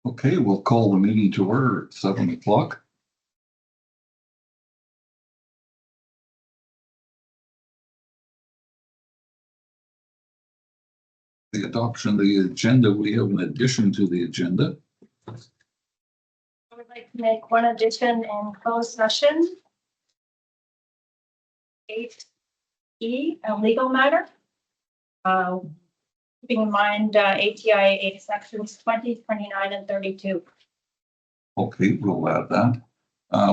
Okay, we'll call the meeting to order at 7 o'clock. The adoption of the agenda, we have an addition to the agenda. I would like to make one addition in closed session. 8E, a legal matter. Keeping in mind ATI sections 20, 29, and 32. Okay, we'll add that.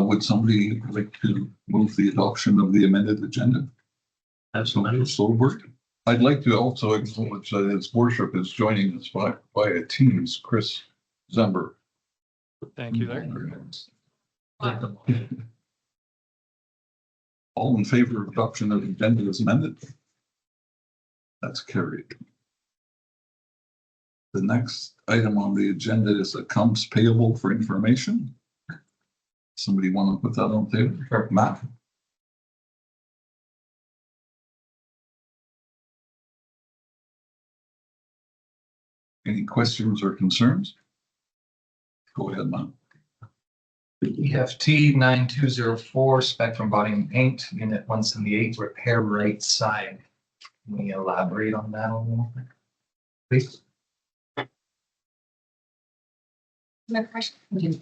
Would somebody like to move the adoption of the amended agenda? Absolutely. Solberg. I'd like to also acknowledge that his worship is joining us via Teams, Chris Zember. Thank you there. All in favor of adoption of the agenda as amended? That's carried. The next item on the agenda is accounts payable for information. Somebody want to put that on the table? Sure. Matt? Any questions or concerns? Go ahead, Matt. EFT 9204 Spectrum Body Paint Unit 178 repair right side. Can we elaborate on that a little bit, please? No question. There's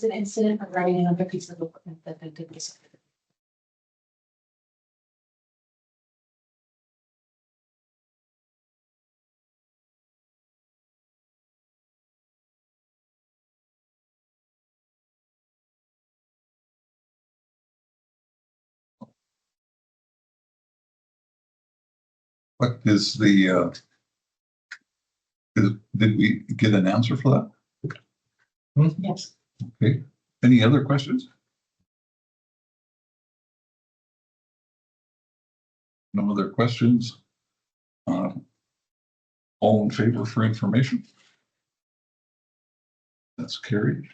an incident regarding another piece of equipment that they did this. What is the, did we get an answer for that? Yes. Okay, any other questions? No other questions? All in favor for information? That's carried.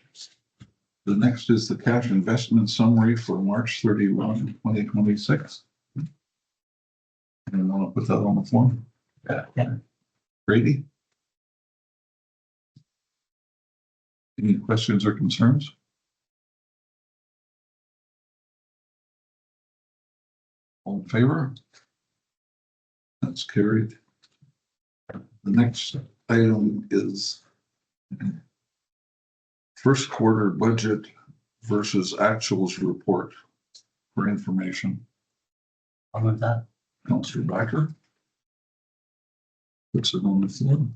The next is the cash investment summary for March 31, 2026. And want to put that on the form? Yeah. Brady? Any questions or concerns? All in favor? That's carried. The next item is first quarter budget versus actuals report for information. I'll move that. Councillor Backer puts it on the floor.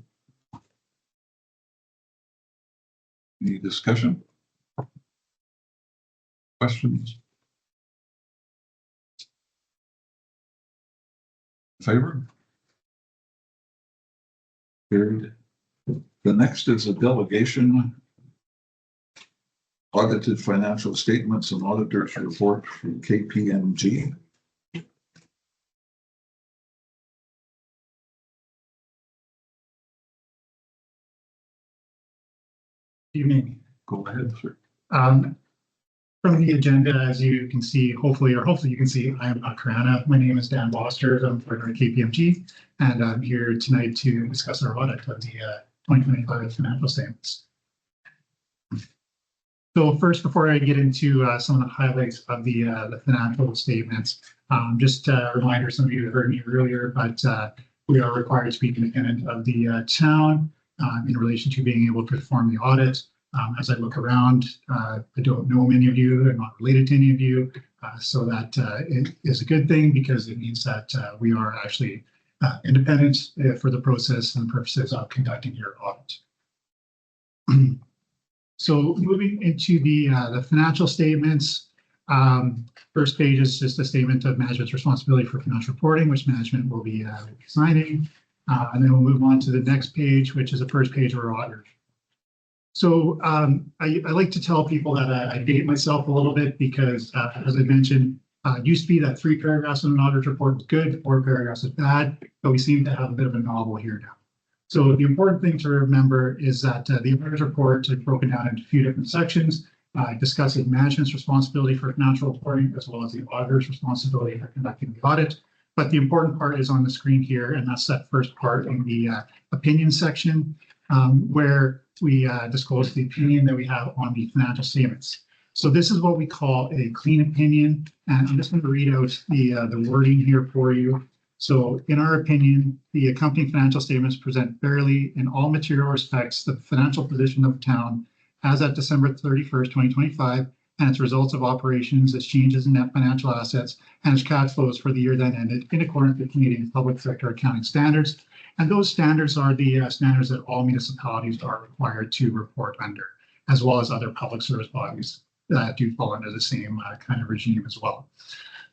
Any discussion? Questions? Favor? Carried. The next is a delegation. Audited financial statements and auditors report from KPMG. Evening. Go ahead, sir. From the agenda, as you can see, hopefully you can see, I am not Karana. My name is Dan Boster. I'm partner at KPMG, and I'm here tonight to discuss our audit of the 2025 financial statements. So first, before I get into some of the highlights of the financial statements, just a reminder, some of you heard me earlier, but we are required to be independent of the town in relation to being able to perform the audit. As I look around, I don't know many of you, I'm not related to any of you, so that it is a good thing because it means that we are actually independent for the process and purposes of conducting your audit. So moving into the financial statements, first page is just a statement of management's responsibility for financial reporting, which management will be signing. And then we'll move on to the next page, which is the first page of our audit. So I like to tell people that I date myself a little bit because, as I mentioned, it used to be that 3 paragraphs in an audit report was good, 4 paragraphs is bad, but we seem to have a bit of a novel here now. So the important thing to remember is that the audit report is broken down into a few different sections, discussing management's responsibility for financial reporting, as well as the auditor's responsibility for conducting the audit. But the important part is on the screen here, and that's that first part in the opinion section, where we disclose the opinion that we have on the financial statements. So this is what we call a clean opinion, and I'm just going to read out the wording here for you. So in our opinion, the accompanying financial statements present fairly in all material respects the financial position of the town as at December 31st, 2025, and its results of operations, its changes in net financial assets, and its cash flows for the year that ended in accordance with Canadian public sector accounting standards. And those standards are the standards that all municipalities are required to report under, as well as other public service bodies that do fall under the same kind of regime as well.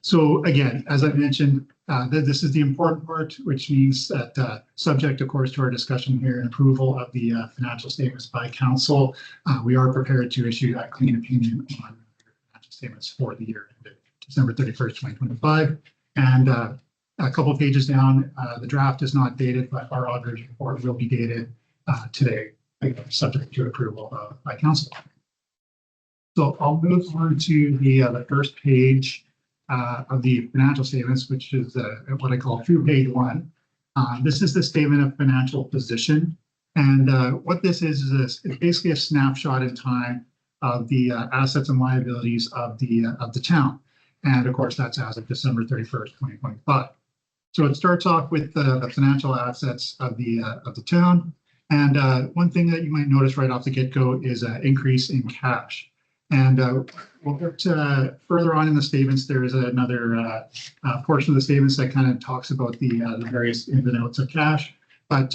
So again, as I mentioned, this is the important part, which means that subject, of course, to our discussion here and approval of the financial statements by council, we are prepared to issue that clean opinion on financial statements for the year ended December 31st, 2025. And a couple of pages down, the draft is not dated, but our auditor's report will be dated today, subject to approval by council. So I'll move on to the first page of the financial statements, which is what I call through page one. This is the statement of financial position. And what this is basically a snapshot in time of the assets and liabilities of the town. And of course, that's as of December 31st, 2025. So it starts off with the financial assets of the town. And one thing that you might notice right off the get-go is an increase in cash. And we'll get further on in the statements. There is another portion of the statements that kind of talks about the various ins and outs of cash. But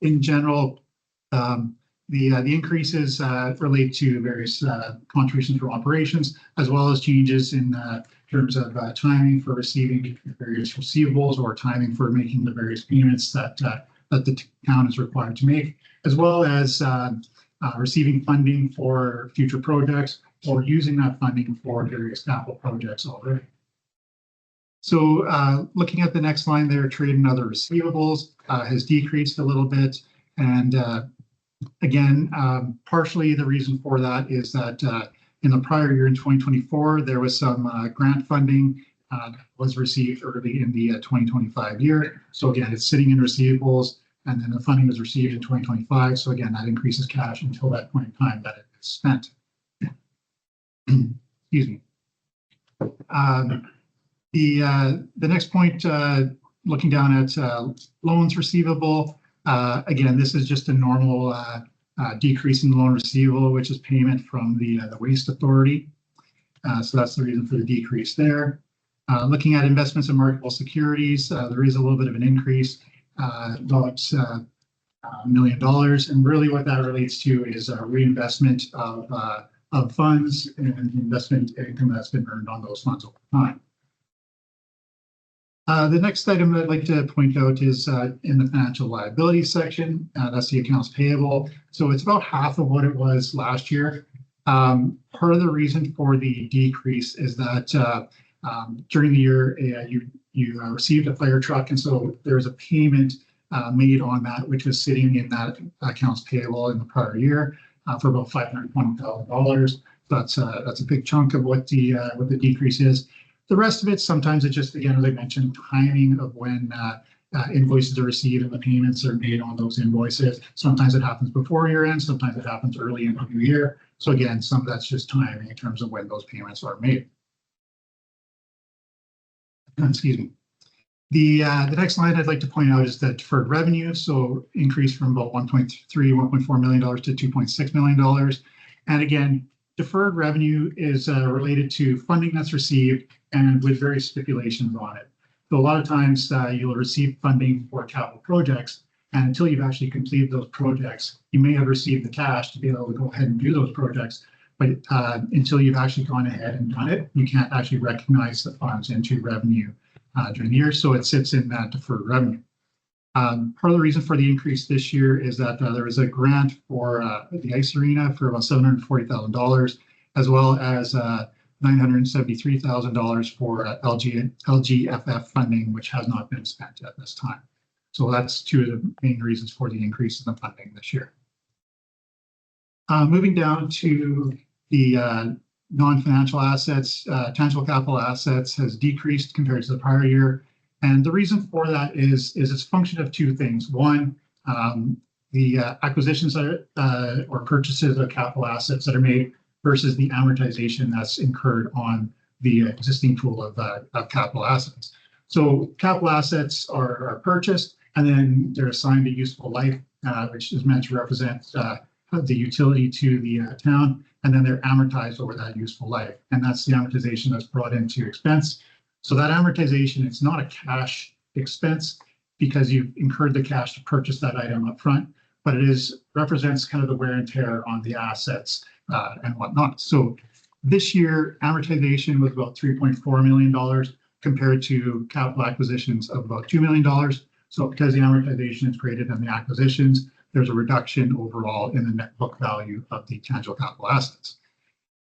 in general, the increases relate to various contributions from operations, as well as changes in terms of timing for receiving various receivables or timing for making the various payments that the town is required to make, as well as receiving funding for future projects or using that funding for various capital projects already. So looking at the next line there, trade and other receivables has decreased a little bit. And again, partially the reason for that is that in the prior year in 2024, there was some grant funding was received early in the 2025 year. So again, it's sitting in receivables, and then the funding was received in 2025. So again, that increases cash until that point in time that it is spent. Excuse me. The next point, looking down at loans receivable, again, this is just a normal decrease in the loan receivable, which is payment from the waste authority. So that's the reason for the decrease there. Looking at investments in marketable securities, there is a little bit of an increase, about $1 million. And really what that relates to is a reinvestment of funds and investment income that's been earned on those funds over time. The next item I'd like to point out is in the financial liabilities section. That's the accounts payable. So it's about half of what it was last year. Part of the reason for the decrease is that during the year you received a fire truck, and so there's a payment made on that, which was sitting in that accounts payable in the prior year for about $520,000. That's a big chunk of what the decrease is. The rest of it, sometimes it just, again, as I mentioned, timing of when invoices are received and the payments are made on those invoices. Sometimes it happens before year end, sometimes it happens early in the new year. So again, some of that's just timing in terms of when those payments are made. Excuse me. The next line I'd like to point out is the deferred revenue. So increased from about $1.4 million to $2.6 million. And again, deferred revenue is related to funding that's received and with various stipulations on it. So a lot of times you'll receive funding for capital projects, and until you've actually completed those projects, you may have received the cash to be able to go ahead and do those projects. But until you've actually gone ahead and done it, you can't actually recognize the funds into revenue during the year. So it sits in that deferred revenue. Part of the reason for the increase this year is that there was a grant for the ice arena for about $740,000, as well as $973,000 for LGFF funding, which has not been spent at this time. So that's two of the main reasons for the increase in the funding this year. Moving down to the non-financial assets, tangible capital assets has decreased compared to the prior year. And the reason for that is it's a function of two things. One, the acquisitions that are, or purchases of capital assets that are made versus the amortization that's incurred on the existing pool of capital assets. So capital assets are purchased and then they're assigned a useful life, which is meant to represent the utility to the town, and then they're amortized over that useful life. And that's the amortization that's brought into expense. So that amortization, it's not a cash expense because you've incurred the cash to purchase that item up front, but it represents kind of the wear and tear on the assets and whatnot. So this year, amortization was about $3.4 million compared to capital acquisitions of about $2 million. So because the amortization is greater than the acquisitions, there's a reduction overall in the net book value of the tangible capital assets.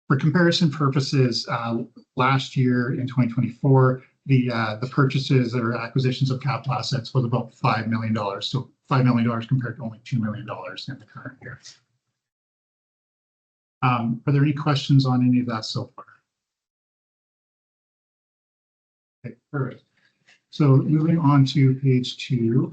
For comparison purposes, last year in 2024, the purchases or acquisitions of capital assets was about $5 million. So $5 million compared to only $2 million in the current year. Are there any questions on any of that so far? Okay, perfect. So moving on to page 2,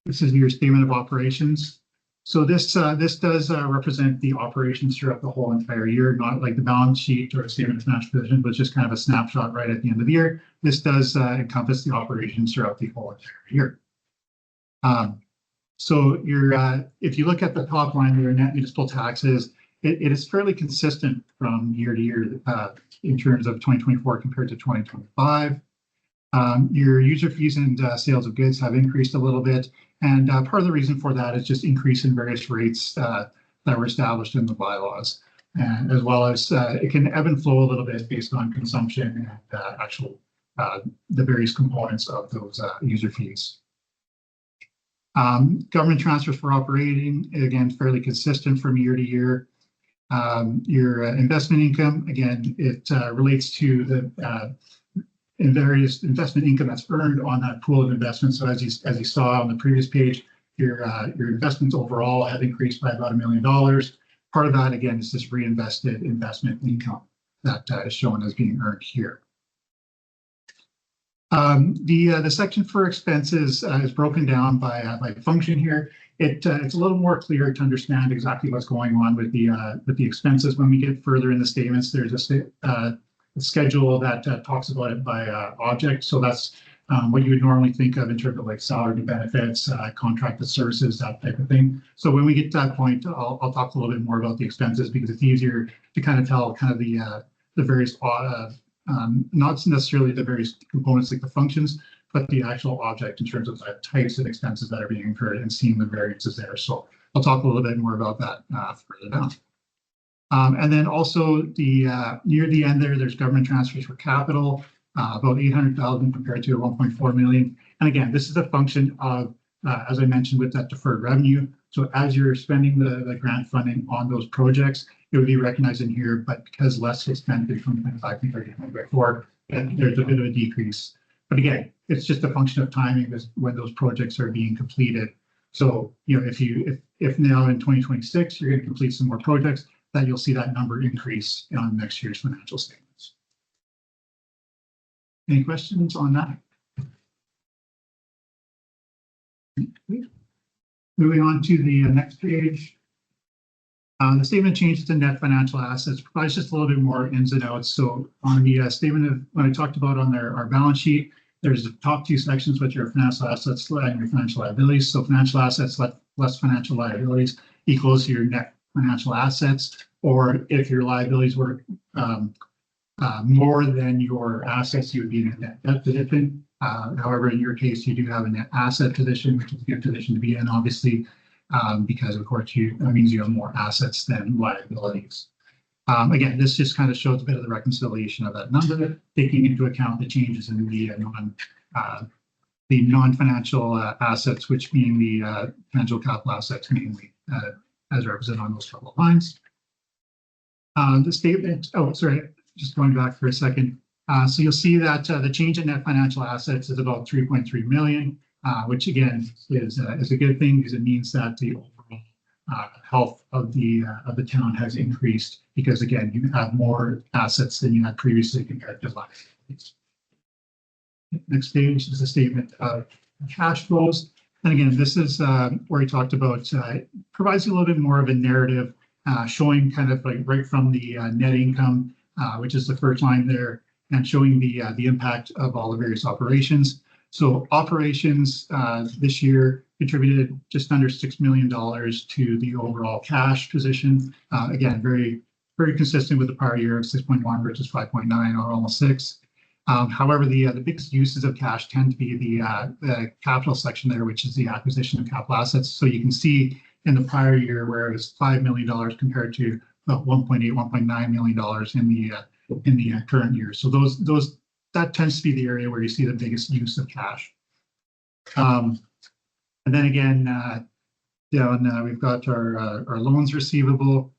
this is your statement of operations. So this does represent the operations throughout the whole entire year, not like the balance sheet or a statement of financial position, but just kind of a snapshot right at the end of the year. This does encompass the operations throughout the whole entire year. So if you look at the top line, your net municipal taxes, it is fairly consistent from year to year in terms of 2024 compared to 2025. Your user fees and sales of goods have increased a little bit. And part of the reason for that is just increase in various rates that were established in the bylaws, and as well as it can ebb and flow a little bit based on consumption and the various components of those user fees. Government transfers for operating, again, fairly consistent from year to year. Your investment income, again, it relates to the in various investment income that's earned on that pool of investments. So as you saw on the previous page, your investments overall have increased by about $1 million. Part of that, again, is this reinvested investment income that is shown as being earned here. The section for expenses is broken down by function here. It's a little more clear to understand exactly what's going on with the expenses. When we get further in the statements, there's a schedule that talks about it by object. So that's what you would normally think of in terms of like salary benefits, contracted services, that type of thing. So when we get to that point, I'll talk a little bit more about the expenses because it's easier to kind of tell kind of the various, not necessarily the various components like the functions, but the actual object in terms of the types of expenses that are being incurred and seeing the variances there. So I'll talk a little bit more about that further down. And then also near the end there's government transfers for capital, about 800,000 compared to 1.4 million. And again, this is a function of, as I mentioned, with that deferred revenue. So as you're spending the grant funding on those projects, it would be recognized in here, but because less was spent in 2025 compared to 2024, there's a bit of a decrease. But again, it's just a function of timing when those projects are being completed. So, you know, if now in 2026, you're going to complete some more projects, that you'll see that number increase on next year's financial statements. Any questions on that? Moving on to the next page. The statement of changes to net financial assets provides just a little bit more ins and outs. So on the statement of what I talked about on our balance sheet, there's the top two sections, which are financial assets and your financial liabilities. So financial assets less financial liabilities equals your net financial assets, or if your liabilities were more than your assets, you would be in a net debt position. However, in your case, you do have a net asset position, which is a good position to be in, obviously, because of course that means you have more assets than liabilities. Again, this just kind of shows a bit of the reconciliation of that number, taking into account the changes in the non-financial assets, which being the tangible capital assets mainly, as represented on those couple of lines. The statement, just going back for a second. So you'll see that the change in net financial assets is about 3.3 million, which again is a good thing because it means that the overall health of the town has increased because again you have more assets than you had previously compared to liabilities. Next page is a statement of cash flows. And again, this is where he talked about, provides you a little bit more of a narrative, showing kind of like right from the net income, which is the first line there, and showing the impact of all the various operations. So operations this year contributed just under $6 million to the overall cash position. Again, very consistent with the prior year of 6.1 versus 5.9 or almost 6. However, the biggest uses of cash tend to be the capital section there, which is the acquisition of capital assets. So you can see in the prior year where it was $5 million compared to about $1.9 million in the current year. So that tends to be the area where you see the biggest use of cash. And then again, down we've got our loans receivable,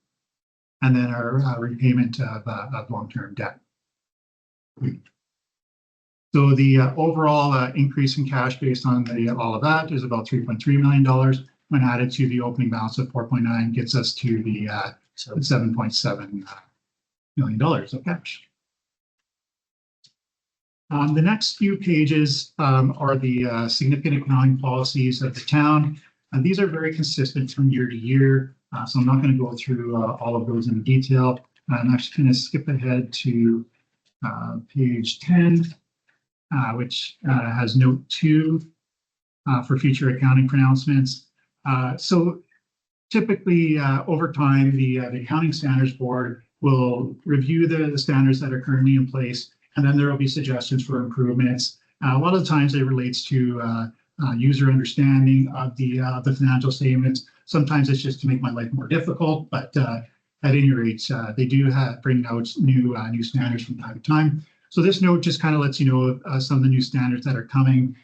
and then our repayment of long-term debt. So the overall increase in cash based on all of that is about $3.3 million. When added to the opening balance of 4.9, gets us to the $7.7 million of cash. The next few pages are the significant accounting policies of the town. And these are very consistent from year to year. So I'm not going to go through all of those in detail. I'm actually going to skip ahead to page 10, which has note 2 for future accounting pronouncements. So typically over time, the Accounting Standards Board will review the standards that are currently in place, and then there will be suggestions for improvements. A lot of the times it relates to user understanding of the financial statements. Sometimes it's just to make my life more difficult, but at any rate, they do bring out new standards from time to time. So this note just kind of lets you know some of the new standards that are coming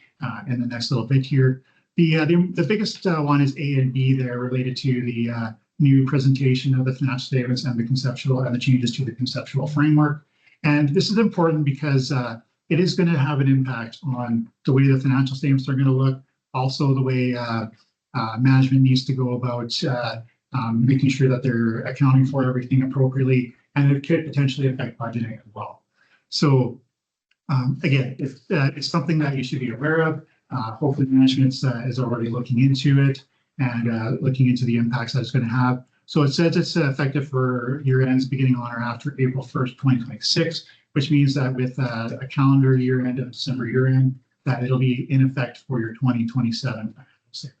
in the next little bit here. The biggest one is A and B there, related to the new presentation of the financial statements and the changes to the conceptual framework. And this is important because it is going to have an impact on the way the financial statements are going to look, also the way management needs to go about making sure that they're accounting for everything appropriately, and it could potentially affect budgeting as well. So again, it's something that you should be aware of. Hopefully management is already looking into it and looking into the impacts that it's going to have. So it says it's effective for year ends beginning on or after April 1st, 2026, which means that with a calendar year end and December year end, that it'll be in effect for your 2027.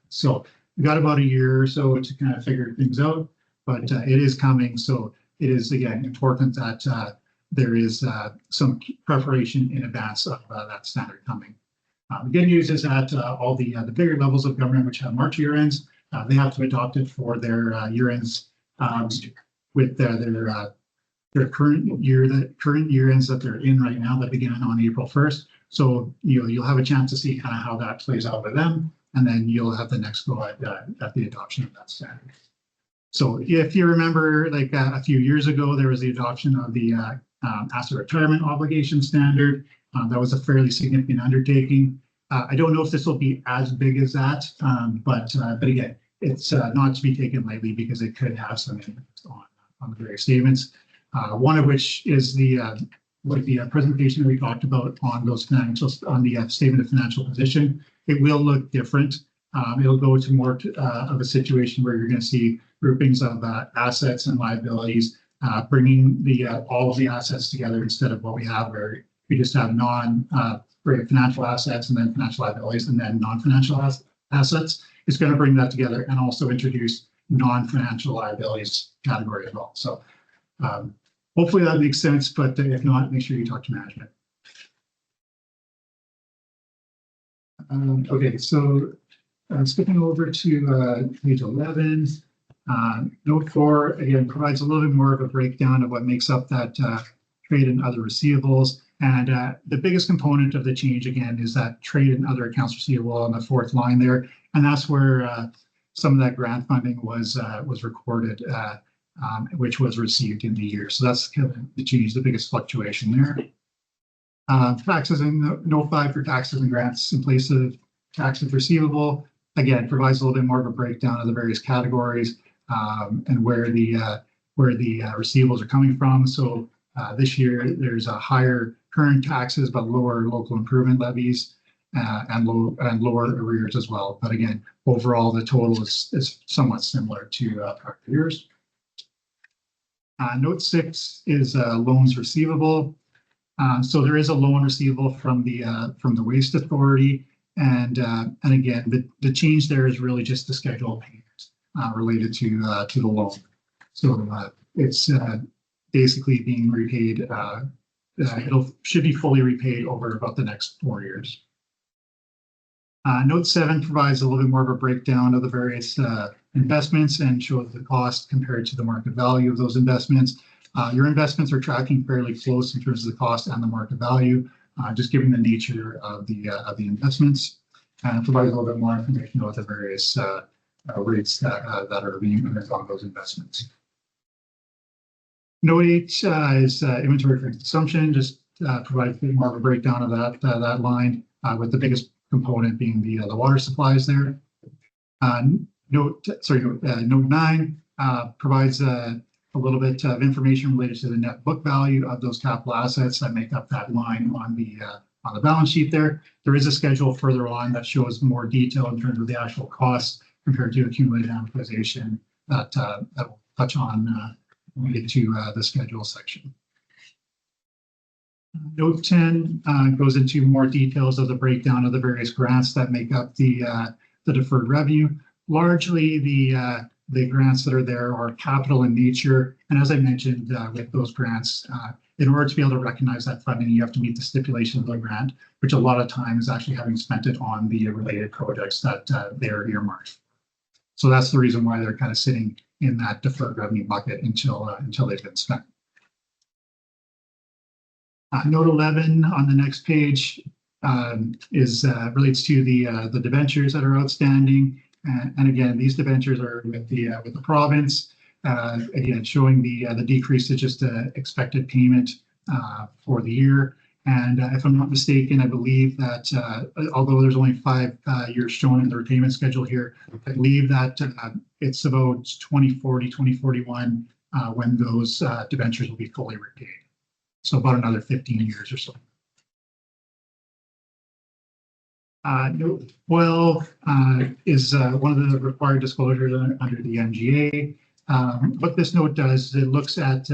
So we got about a year or so to kind of figure things out, but it is coming. So it is, again, important that there is some preparation in advance of that standard coming. The good news is that all the bigger levels of government, which have March year ends, they have to adopt it for their year ends with their current year ends that they're in right now that begin on April 1st. So you'll have a chance to see kind of how that plays out with them, and then you'll have the next go at the adoption of that standard. So if you remember, like a few years ago, there was the adoption of the asset retirement obligation standard. That was a fairly significant undertaking. I don't know if this will be as big as that, but again, it's not to be taken lightly because it could have some impact on the various statements. One of which is the presentation that we talked about on those financials, on the statement of financial position. It will look different. It'll go to more of a situation where you're going to see groupings of assets and liabilities, bringing all of the assets together instead of what we have where we just have financial assets and then financial liabilities and then non-financial assets. It's going to bring that together and also introduce non-financial liabilities category as well. So hopefully that makes sense, but if not, make sure you talk to management. Okay, so skipping over to page 11, note 4, again, provides a little bit more of a breakdown of what makes up that trade and other receivables. And the biggest component of the change, again, is that trade and other accounts receivable on the 4th line there. And that's where some of that grant funding was recorded, which was received in the year. So that's kind of the change, the biggest fluctuation there. Taxes and note 5 for taxes and grants in place of taxes receivable, again, provides a little bit more of a breakdown of the various categories and where the receivables are coming from. So this year, there's a higher current taxes, but lower local improvement levies and lower arrears as well. But again, overall, the total is somewhat similar to prior years. Note 6 is loans receivable. So there is a loan receivable from the Waste Authority, and again, the change there is really just the schedule of payments related to the loan. So it's basically being repaid. Should be fully repaid over about the next 4 years. Note 7 provides a little bit more of a breakdown of the various investments and shows the cost compared to the market value of those investments. Your investments are tracking fairly close in terms of the cost and the market value, just given the nature of the investments, and provides a little bit more information about the various rates that are being earned on those investments. Note 8 is inventory for consumption, just provides a bit more of a breakdown of that line, with the biggest component being the water supplies there. Note 9 provides a little bit of information related to the net book value of those capital assets that make up that line on the balance sheet there. There is a schedule further on that shows more detail in terms of the actual costs compared to accumulated amortization that we'll touch on when we get to the schedule section. Note 10 goes into more details of the breakdown of the various grants that make up the deferred revenue. Largely, the grants that are there are capital in nature, and as I mentioned, with those grants, in order to be able to recognize that funding, you have to meet the stipulation of the grant, which a lot of times actually having spent it on the related projects that they're earmarked. So that's the reason why they're kind of sitting in that deferred revenue bucket until they've been spent. Note 11 on the next page relates to the debentures that are outstanding, and again, these debentures are with the province. Again, showing the decrease to just expected payment for the year. And if I'm not mistaken, I believe that although there's only 5 years shown in the repayment schedule here, I believe that it's about 2040, 2041 when those debentures will be fully repaid. So about another 15 years or so. Note 12 is one of the required disclosures under the MGA. What this note does is it looks at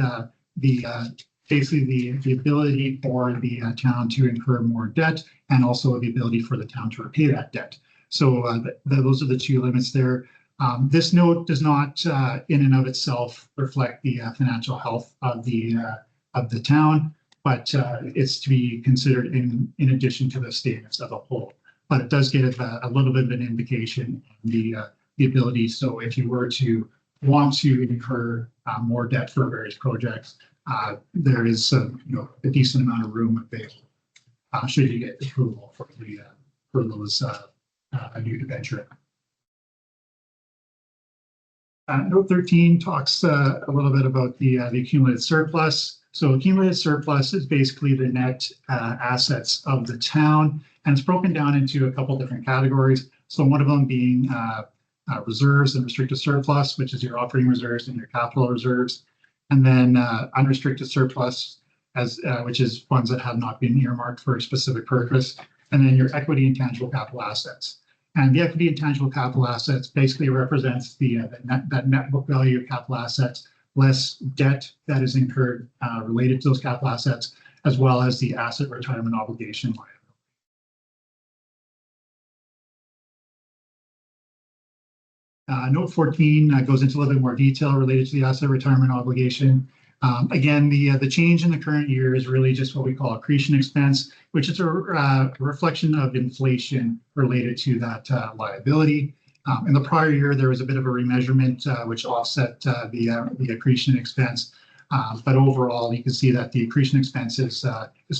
basically the ability for the town to incur more debt, and also the ability for the town to repay that debt. So those are the 2 limits there. This note does not in and of itself reflect the financial health of the town, but it's to be considered in addition to the statements as a whole. But it does give a little bit of an indication on the ability. So if you were to want to incur more debt for various projects, there is a decent amount of room available should you get approval for those a new debenture. Note 13 talks a little bit about the accumulated surplus. So accumulated surplus is basically the net assets of the town, and it's broken down into a couple different categories. So one of them being reserves and restricted surplus, which is your operating reserves and your capital reserves, and then unrestricted surplus, which is funds that have not been earmarked for a specific purpose, and then your equity and tangible capital assets. And the equity and tangible capital assets basically represents that net book value of capital assets less debt that is incurred related to those capital assets, as well as the asset retirement obligation liability. Note 14 goes into a little bit more detail related to the asset retirement obligation. Again, the change in the current year is really just what we call accretion expense, which is a reflection of inflation related to that liability. In the prior year, there was a bit of a remeasurement which offset the accretion expense. But overall, you can see that the accretion expense is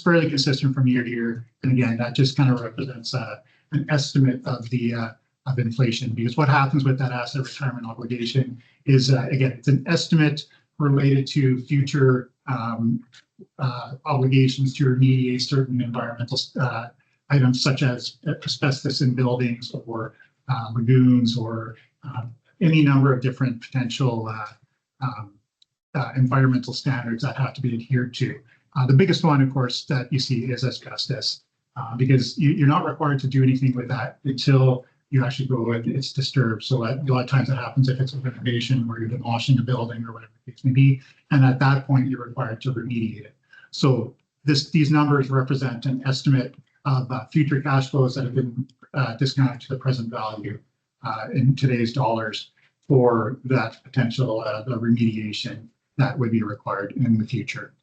fairly consistent from year to year. And again, that just kind of represents an estimate of inflation, because what happens with that asset retirement obligation is, again, it's an estimate related to future obligations to remediate certain environmental items, such as asbestos in buildings or lagoons or any number of different potential environmental standards that have to be adhered to. The biggest one, of course, that you see is asbestos, because you're not required to do anything with that until you actually go and it's disturbed. So a lot of times that happens if it's a renovation where you're demolishing a building or whatever the case may be. And at that point, you're required to remediate it. So these numbers represent an estimate of future cash flows that have been discounted to the present value in today's dollars for that potential the remediation that would be required in the future.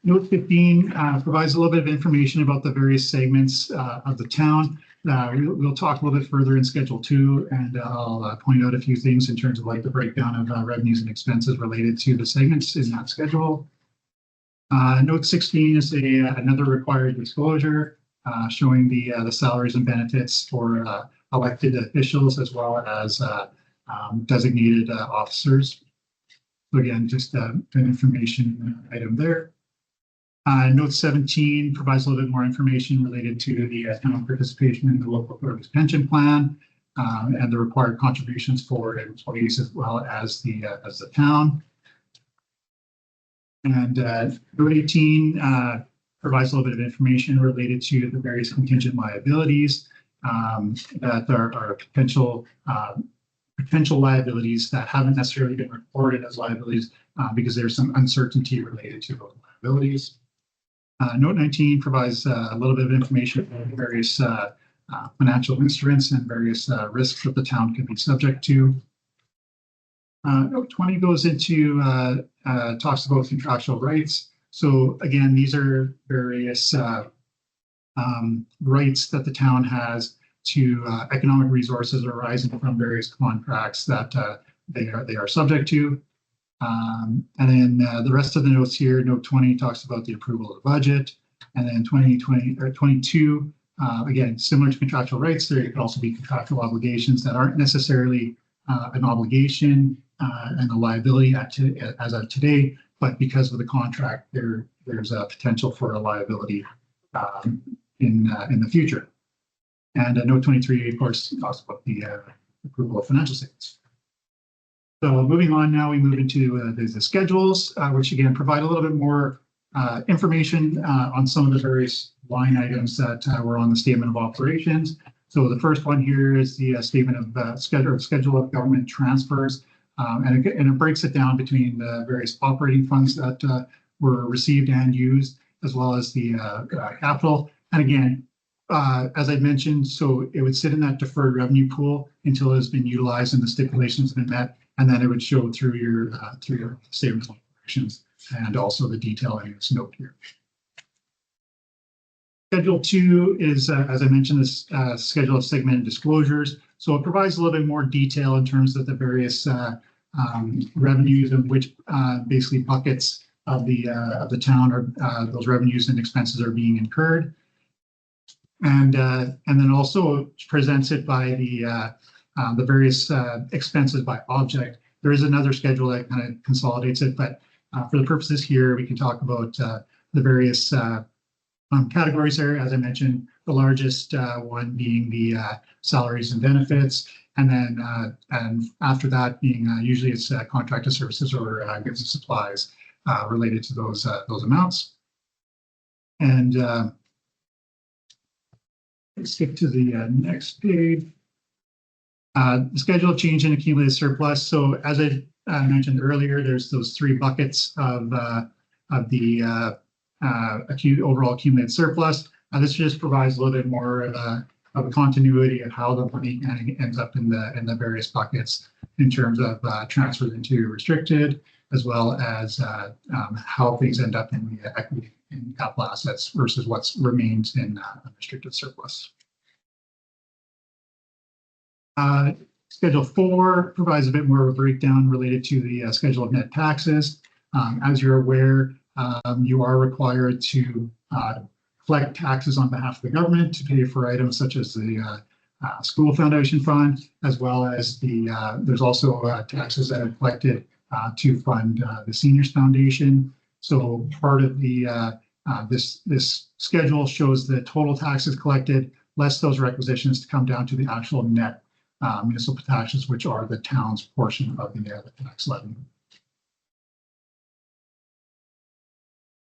Note 15 provides a little bit of information about the various segments of the town. We'll talk a little bit further in Schedule 2, and I'll point out a few things in terms of like the breakdown of revenues and expenses related to the segments in that schedule. Note 16 is another required disclosure showing the salaries and benefits for elected officials as well as designated officers. So again, just an information item there. Note 17 provides a little bit more information related to the town participation in the local authorities pension plan and the required contributions for employees as well as the town. And note 18 provides a little bit of information related to the various contingent liabilities that are potential liabilities that haven't necessarily been reported as liabilities because there's some uncertainty related to those liabilities. Note 19 provides a little bit of information on various financial instruments and various risks that the town can be subject to. Note 20 goes into talks about contractual rights. So again, these are various rights that the town has to economic resources arising from various contracts that they are subject to. And then the rest of the notes here, note 20 talks about the approval of the budget. And then 22, again, similar to contractual rights, there could also be contractual obligations that aren't necessarily an obligation and a liability as of today, but because of the contract, there's a potential for a liability in the future. And note 23, of course, talks about the approval of financial statements. So moving on now, we move into the schedules, which again provide a little bit more information on some of the various line items that were on the statement of operations. So the first one here is the statement of schedule of government transfers, and it breaks it down between the various operating funds that were received and used, as well as the capital. And again, as I mentioned, so it would sit in that deferred revenue pool until it has been utilized and the stipulations have been met, and then it would show through your statement of operations and also the detail in this note here. Schedule 2 is, as I mentioned, this schedule of segmented disclosures. So it provides a little bit more detail in terms of the various revenues and which basically buckets of the town or those revenues and expenses are being incurred. And then also presents it by the various expenses by object. There is another schedule that kind of consolidates it, but for the purposes here, we can talk about the various categories there. As I mentioned, the largest one being the salaries and benefits, and then and after that being usually it's contracted services or goods and supplies related to those amounts. And let's skip to the next page. The schedule of change in accumulated surplus. So as I mentioned earlier, there's those three buckets of the overall accumulated surplus. This just provides a little bit more of a continuity of how the money ends up in the various buckets in terms of transfers into restricted, as well as how things end up in the equity in capital assets versus what remains in unrestricted surplus. Schedule 4 provides a bit more of a breakdown related to the schedule of net taxes. As you're aware, you are required to collect taxes on behalf of the government to pay for items such as the school foundation fund, as well as there's also taxes that are collected to fund the seniors foundation. So part of this schedule shows the total taxes collected, less those requisitions to come down to the actual net municipal taxes, which are the town's portion of the tax levy.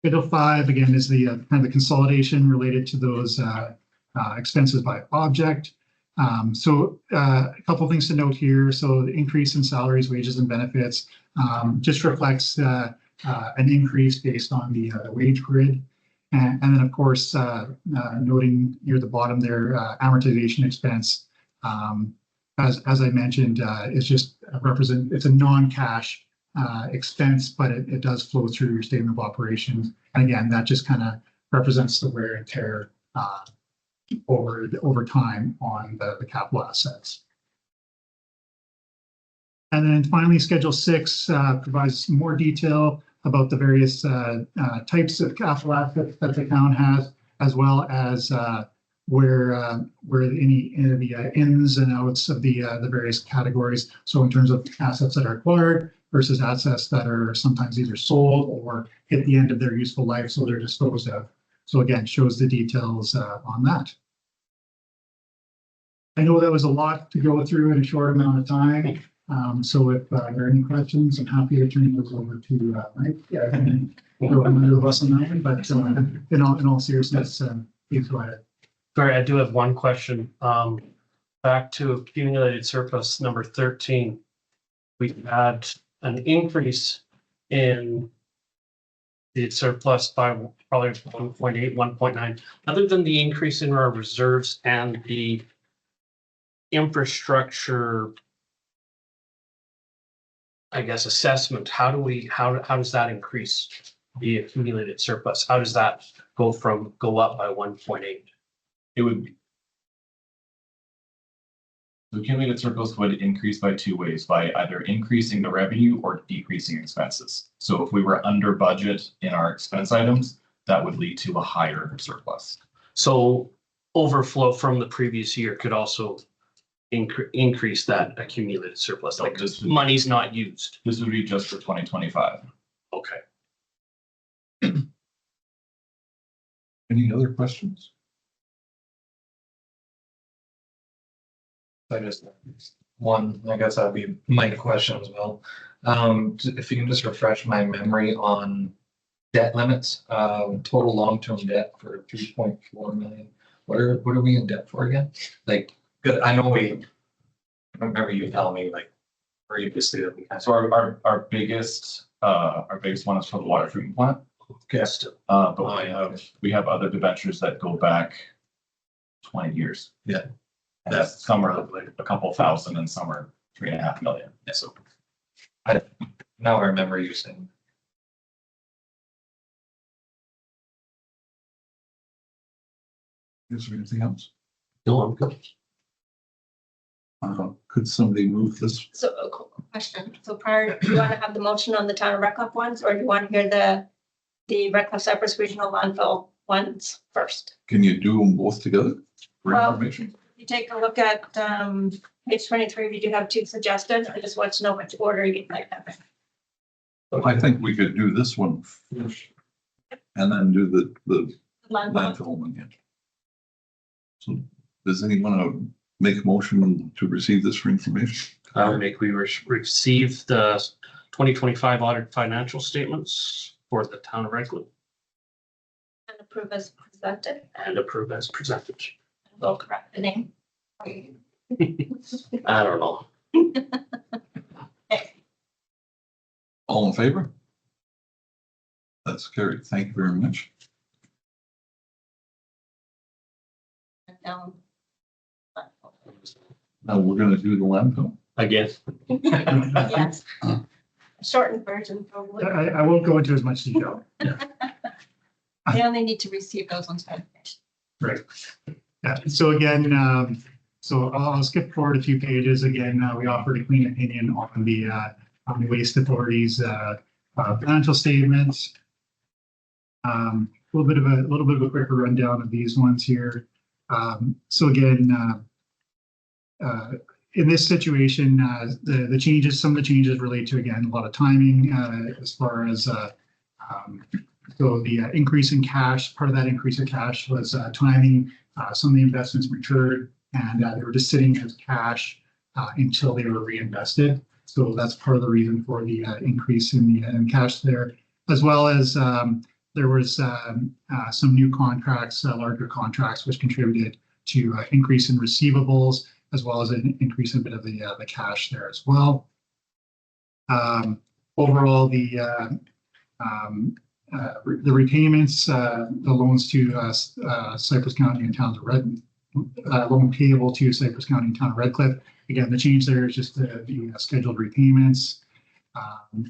Schedule 5, again, is the kind of the consolidation related to those expenses by object. A couple of things to note here. So the increase in salaries, wages, and benefits just reflects an increase based on the wage grid. And then, of course, noting near the bottom there, amortization expense, as I mentioned, is just it's a non-cash expense, but it does flow through your statement of operations. And again, that just kind of represents the wear and tear over time on the capital assets. And then finally, Schedule 6 provides more detail about the various types of capital assets that the town has, as well as where any of the ins and outs of the various categories. So in terms of assets that are acquired versus assets that are sometimes either sold or hit the end of their useful life, so they're disposed of. So again, shows the details on that. I know that was a lot to go through in a short amount of time. So if there are any questions, I'm happy to turn those over to Mike. Yeah, I can throw him under the bus on that one, but in all seriousness, please go ahead. Sorry, I do have one question. Back to accumulated surplus number 13. We had an increase in the surplus by probably 1.8, 1.9. Other than the increase in our reserves and the infrastructure, I guess, assessment, how does that increase the accumulated surplus? How does that go up by 1.8? It would. The accumulated surplus would increase by two ways, by either increasing the revenue or decreasing expenses. So if we were under budget in our expense items, that would lead to a higher surplus. So overflow from the previous year could also increase that accumulated surplus, like this money's not used. This would be just for 2025. Okay. Any other questions? I just one, I guess that'd be my question as well. If you can just refresh my memory on debt limits, total long-term debt for 3.4 million. What are we in debt for again? Like, good, I know I remember you telling me like previously that we had. So our biggest one is for the water treatment plant. Yes. But we have other debentures that go back 20 years. Yeah. And that's some are like a couple thousand and some are 3.5 million. Yeah. So now I remember you saying. Is there anything else? No, I'm good. Could somebody move this? So a question. So prior, do you want to have the motion on the town of Redcliff ones, or do you want to hear the Redcliff Cypress Regional Landfill ones first? Can you do them both together for Well, information? You take a look at page 23, we do have two suggested. I just want to know which order you'd like them in. I think we could do this one first and then do the Landfill. landfill one again. So does anyone want to make a motion to receive this for information? I would make we receive the 2025 audit financial statements for the town of Redcliff And approve as presented. and approve as presented. We'll correct the name. I don't know. Okay. All in favor? That's carried. Thank you very much. Down. Now we're going to do the landfill. Again, Yes. Shortened version probably. I won't go into as much detail. They only need to receive those ones by finished. Right. Yeah. So again, so I'll skip forward a few pages. Again, we offered a clean opinion on the waste authority's financial statements. A little bit of a quicker rundown of these ones here. So again, in this situation, the changes, some of the changes relate to, again, a lot of timing as far as so the increase in cash, part of that increase in cash was timing. Some of the investments matured and they were just sitting as cash until they were reinvested. So that's part of the reason for the increase in the cash there, as well as the there was some new contracts, larger contracts, which contributed to increase in receivables as well as an increase in a bit of the cash there as well. Overall, the repayments, the loans to Cypress County and Towns of Red, loan payable to Cypress County and Town of Redcliff. Again, the change there is just the scheduled repayments.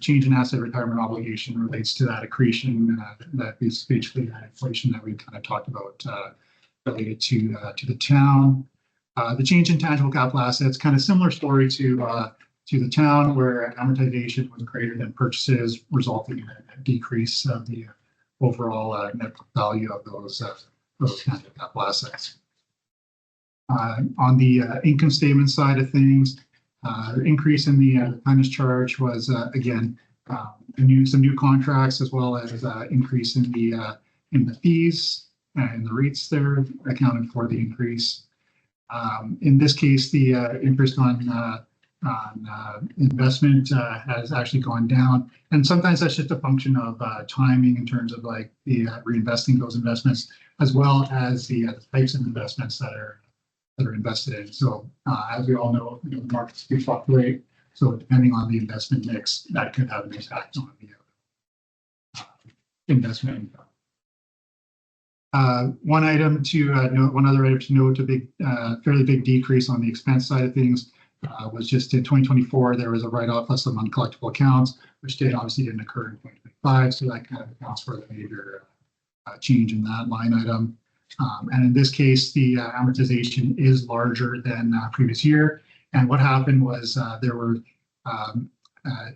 Change in asset retirement obligation relates to that accretion that is basically that inflation that we kind of talked about related to the town. The change in tangible capital assets, kind of similar story to the town, where amortization was greater than purchases, resulting in a decrease of the overall net value of those tangible capital assets. On the income statement side of things, increase in the finance charge was again some new contracts, as well as increase in the fees and the rates there accounted for the increase. In this case, the interest on investment has actually gone down, and sometimes that's just a function of timing in terms of like the reinvesting those investments, as well as the types of investments that are invested in. So as we all know, the markets do fluctuate. So depending on the investment mix, that could have an impact on the investment income. One other item to note, a big, fairly big decrease on the expense side of things was just in 2024, there was a write-off of some uncollectible accounts, which obviously didn't occur in 2025. So that kind of accounts for the major change in that line item. And in this case, the amortization is larger than previous year. And what happened was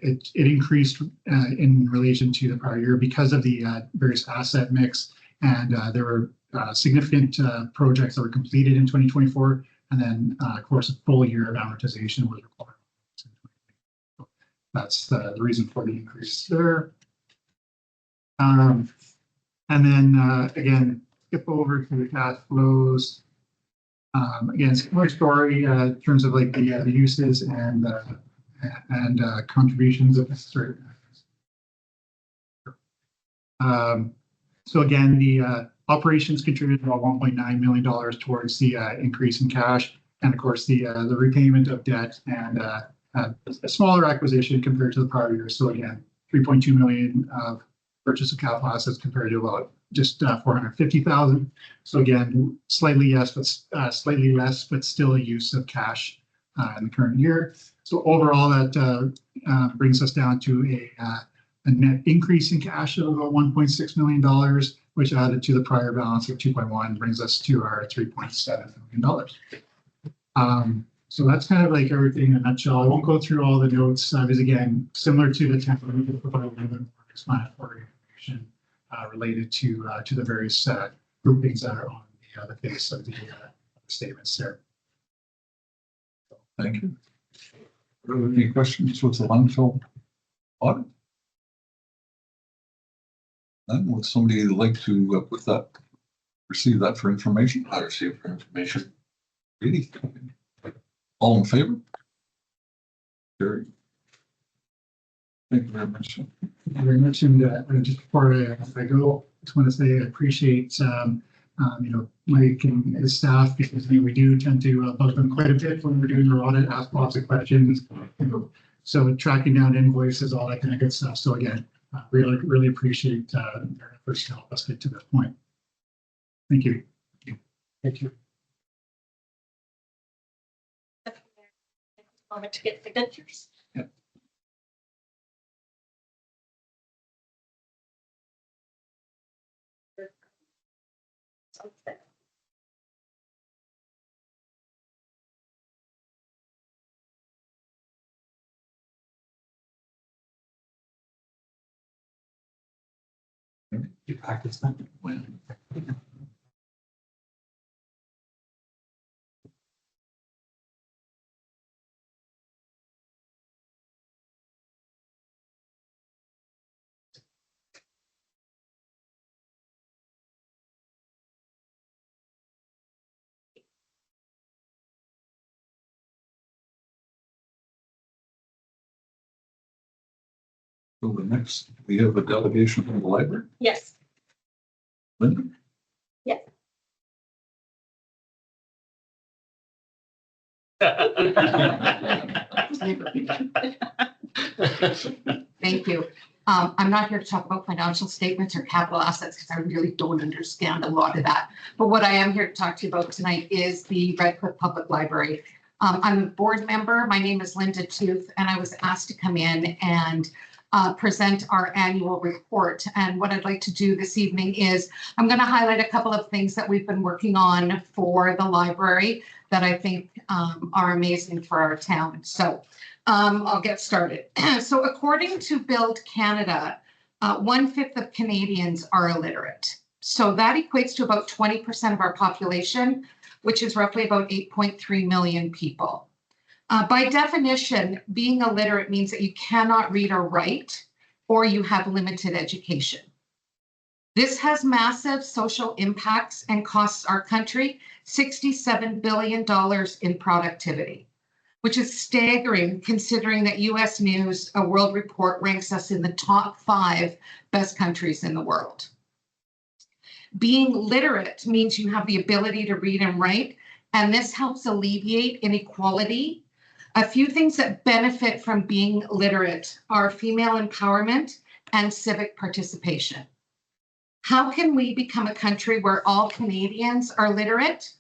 it increased in relation to the prior year because of the various asset mix. And there were significant projects that were completed in 2024. And then, of course, a full year of amortization was required. That's the reason for the increase there. And then, again, skip over to the cash flows. Again, similar story in terms of like the uses and contributions of necessary. So again, the operations contributed about $1.9 million towards the increase in cash, and of course the repayment of debt and a smaller acquisition compared to the prior year. So again, $3.2 million of purchase of capital assets compared to about just $450,000. So again, slightly less, but still a use of cash in the current year. So overall, that brings us down to a net increase in cash of about $1.6 million, which added to the prior balance of 2.1 brings us to our $3.7 million. So that's kind of like everything in a nutshell. I won't go through all the notes because again, similar to the template, we provide a little bit more explanatory information related to the various groupings that are on the face of the statements there. Thank you. Any questions with the landfill audit? Then would somebody like to receive that for information? I receive for information. Really? All in favor? Carry. Thank you very much. Thank you very much. And just before I go, I just want to say I appreciate Mike and his staff, because we do tend to bug them quite a bit when we're doing our audit, ask lots of questions. So tracking down invoices, all that kind of good stuff. So again, really appreciate their efforts to help us get to this point. Thank you. Thank you. Moment to get signatures. Yep. Something. You practice that? When? So the next, we have a delegation from the library. Yes. Linda? Thank you. I'm not here to talk about financial statements or capital assets because I really don't understand a lot of that. But what I am here to talk to you about tonight is the Redcliff Public Library. I'm a board member. My name is Linda Tooth, and I was asked to come in and present our annual report. And what I'd like to do this evening is I'm going to highlight a couple of things that we've been working on for the library that I think are amazing for our town. So I'll get started. So according to Build Canada, 1/5 of Canadians are illiterate. So that equates to about 20% of our population, which is roughly about 8.3 million people. By definition, being illiterate means that you cannot read or write, or you have limited education. This has massive social impacts and costs our country $67 billion in productivity, which is staggering considering that US News, a world report, ranks us in the top 5 best countries in the world. Being literate means you have the ability to read and write, and this helps alleviate inequality. A few things that benefit from being literate are female empowerment and civic participation. How can we become a country where all Canadians are literate?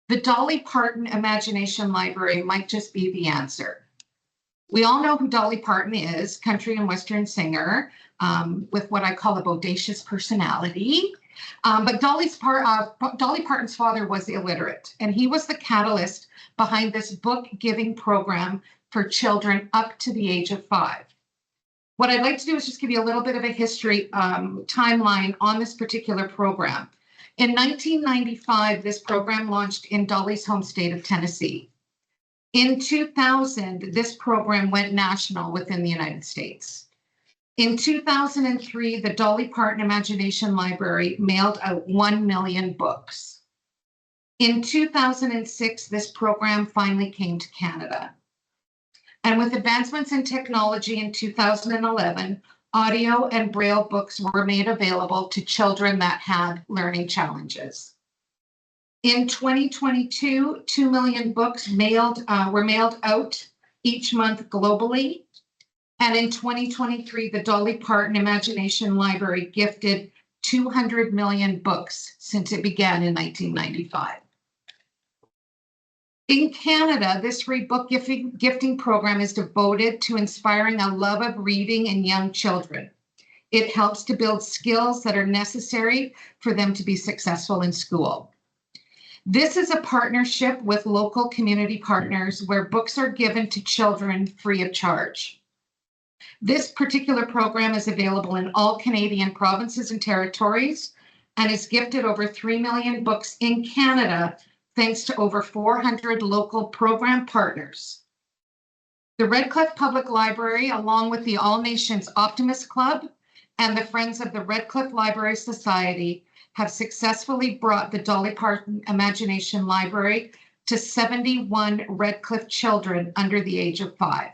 The Dolly Parton Imagination Library might just be the answer. We all know who Dolly Parton is, country and Western singer with what I call a bodacious personality. But Dolly Parton's father was illiterate, and he was the catalyst behind this book giving program for children up to the age of 5. What I'd like to do is just give you a little bit of a history timeline on this particular program. In 1995, this program launched in Dolly's home state of Tennessee. In 2000, this program went national within the United States. In 2003, the Dolly Parton Imagination Library mailed out 1 million books. In 2006, this program finally came to Canada. And with advancements in technology in 2011, audio and braille books were made available to children that had learning challenges. In 2022, 2 million books were mailed out each month globally. And in 2023, the Dolly Parton Imagination Library gifted 200 million books since it began in 1995. In Canada, this free book gifting program is devoted to inspiring a love of reading in young children. It helps to build skills that are necessary for them to be successful in school. This is a partnership with local community partners where books are given to children free of charge. This particular program is available in all Canadian provinces and territories and has gifted over 3 million books in Canada thanks to over 400 local program partners. The Redcliff Public Library, along with the All Nations Optimist Club and the Friends of the Redcliff Library Society, have successfully brought the Dolly Parton Imagination Library to 71 Redcliff children under the age of 5.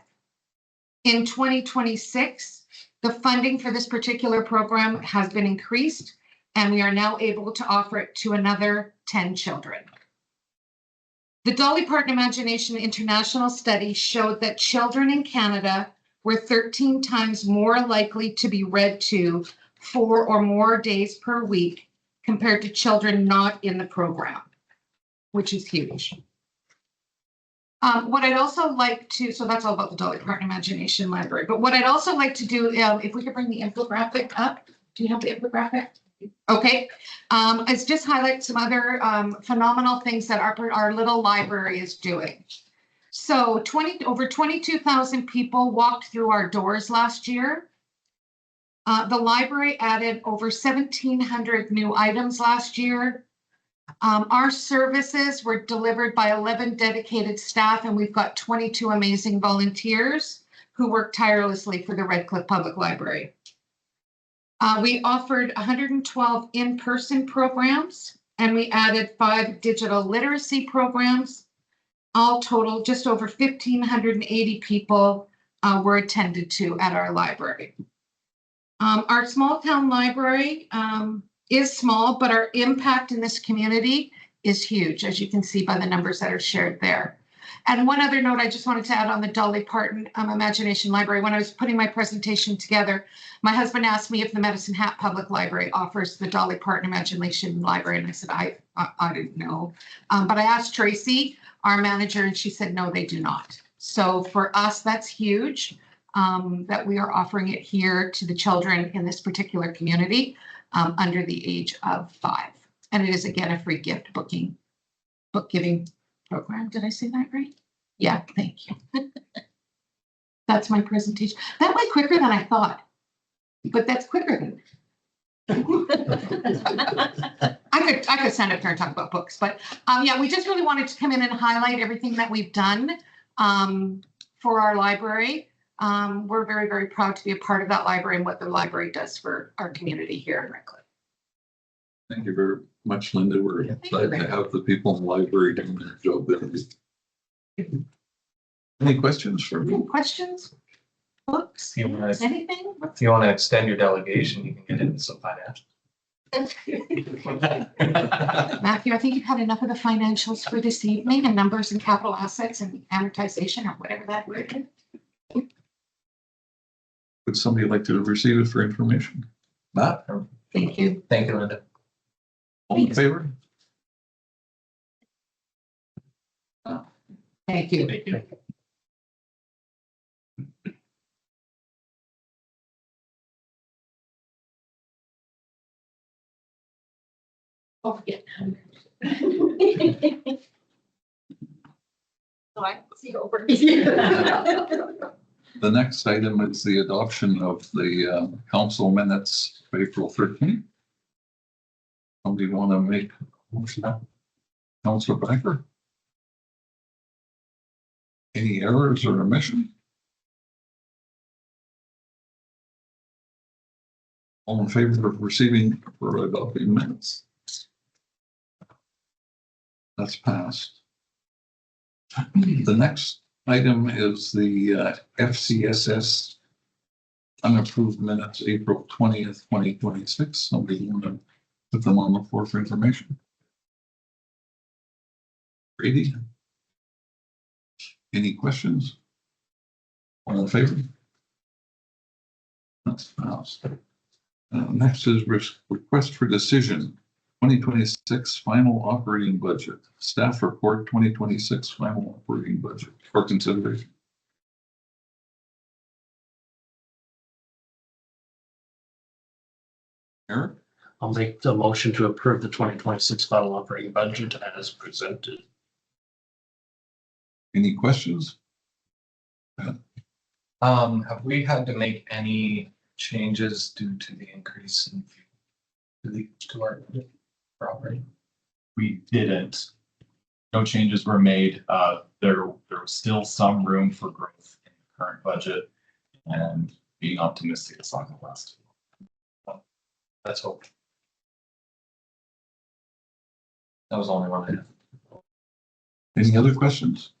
In 2026, the funding for this particular program has been increased, and we are now able to offer it to another 10 children. The Dolly Parton Imagination International study showed that children in Canada were 13 times more likely to be read to 4 or more days per week compared to children not in the program, which is huge. What I'd also like to, so that's all about the Dolly Parton Imagination Library, but what I'd also like to do, if we could bring the infographic up. Do you have the infographic? Okay, is just highlight some other phenomenal things that our little library is doing. So over 22,000 people walked through our doors last year. The library added over 1,700 new items last year. Our services were delivered by 11 dedicated staff, and we've got 22 amazing volunteers who work tirelessly for the Redcliff Public Library. We offered 112 in-person programs, and we added 5 digital literacy programs. All total, just over 1,580 people were attended to at our library. Our small town library is small, but our impact in this community is huge, as you can see by the numbers that are shared there. And one other note I just wanted to add on the Dolly Parton Imagination Library. When I was putting my presentation together, my husband asked me if the Medicine Hat Public Library offers the Dolly Parton Imagination Library, and I said I didn't know. But I asked Tracy, our manager, and she said no, they do not. So for us, that's huge that we are offering it here to the children in this particular community under the age of 5. And it is again a free gift book giving program. Did I say that right? Yeah, thank you. That's my presentation. That went quicker than I thought, but that's quicker than. I could stand up here and talk about books, but yeah, we just really wanted to come in and highlight everything that we've done for our library. We're very, very proud to be a part of that library and what the library does for our community here in Redcliff. Thank you very much, Linda. We're glad to have the people in the library doing their job there. Any questions for me? Any questions? Books? If you want to, Anything? if you want to extend your delegation, you can get into some financial. Matthew, I think you've had enough of the financials for this evening and numbers and capital assets and amortization or whatever that word is. Would somebody like to receive it for information? Matt? Thank you. Thank you, Linda. All in favor? Thank you. Thank you. Oh, yeah. So I see over. The next item is the adoption of the council minutes of April 13th. Somebody want to make a motion? Councilor Becker? Any errors or omission? All in favor of receiving or adopting minutes? That's passed. The next item is the FCSS unapproved minutes, April 20th, 2026. Somebody want to put them on the floor for information? Brady? Any questions? All in favor? That's passed. Next is request for decision, 2026 final operating budget, staff report 2026 final operating budget for consideration. Eric? I'll make the motion to approve the 2026 final operating budget as presented. Any questions? Have we had to make any changes due to the increase in to our property? We didn't. No changes were made. There was still some room for growth in the current budget, and being optimistic, it's not going to last. Let's hope. That was the only one I had. Any other questions?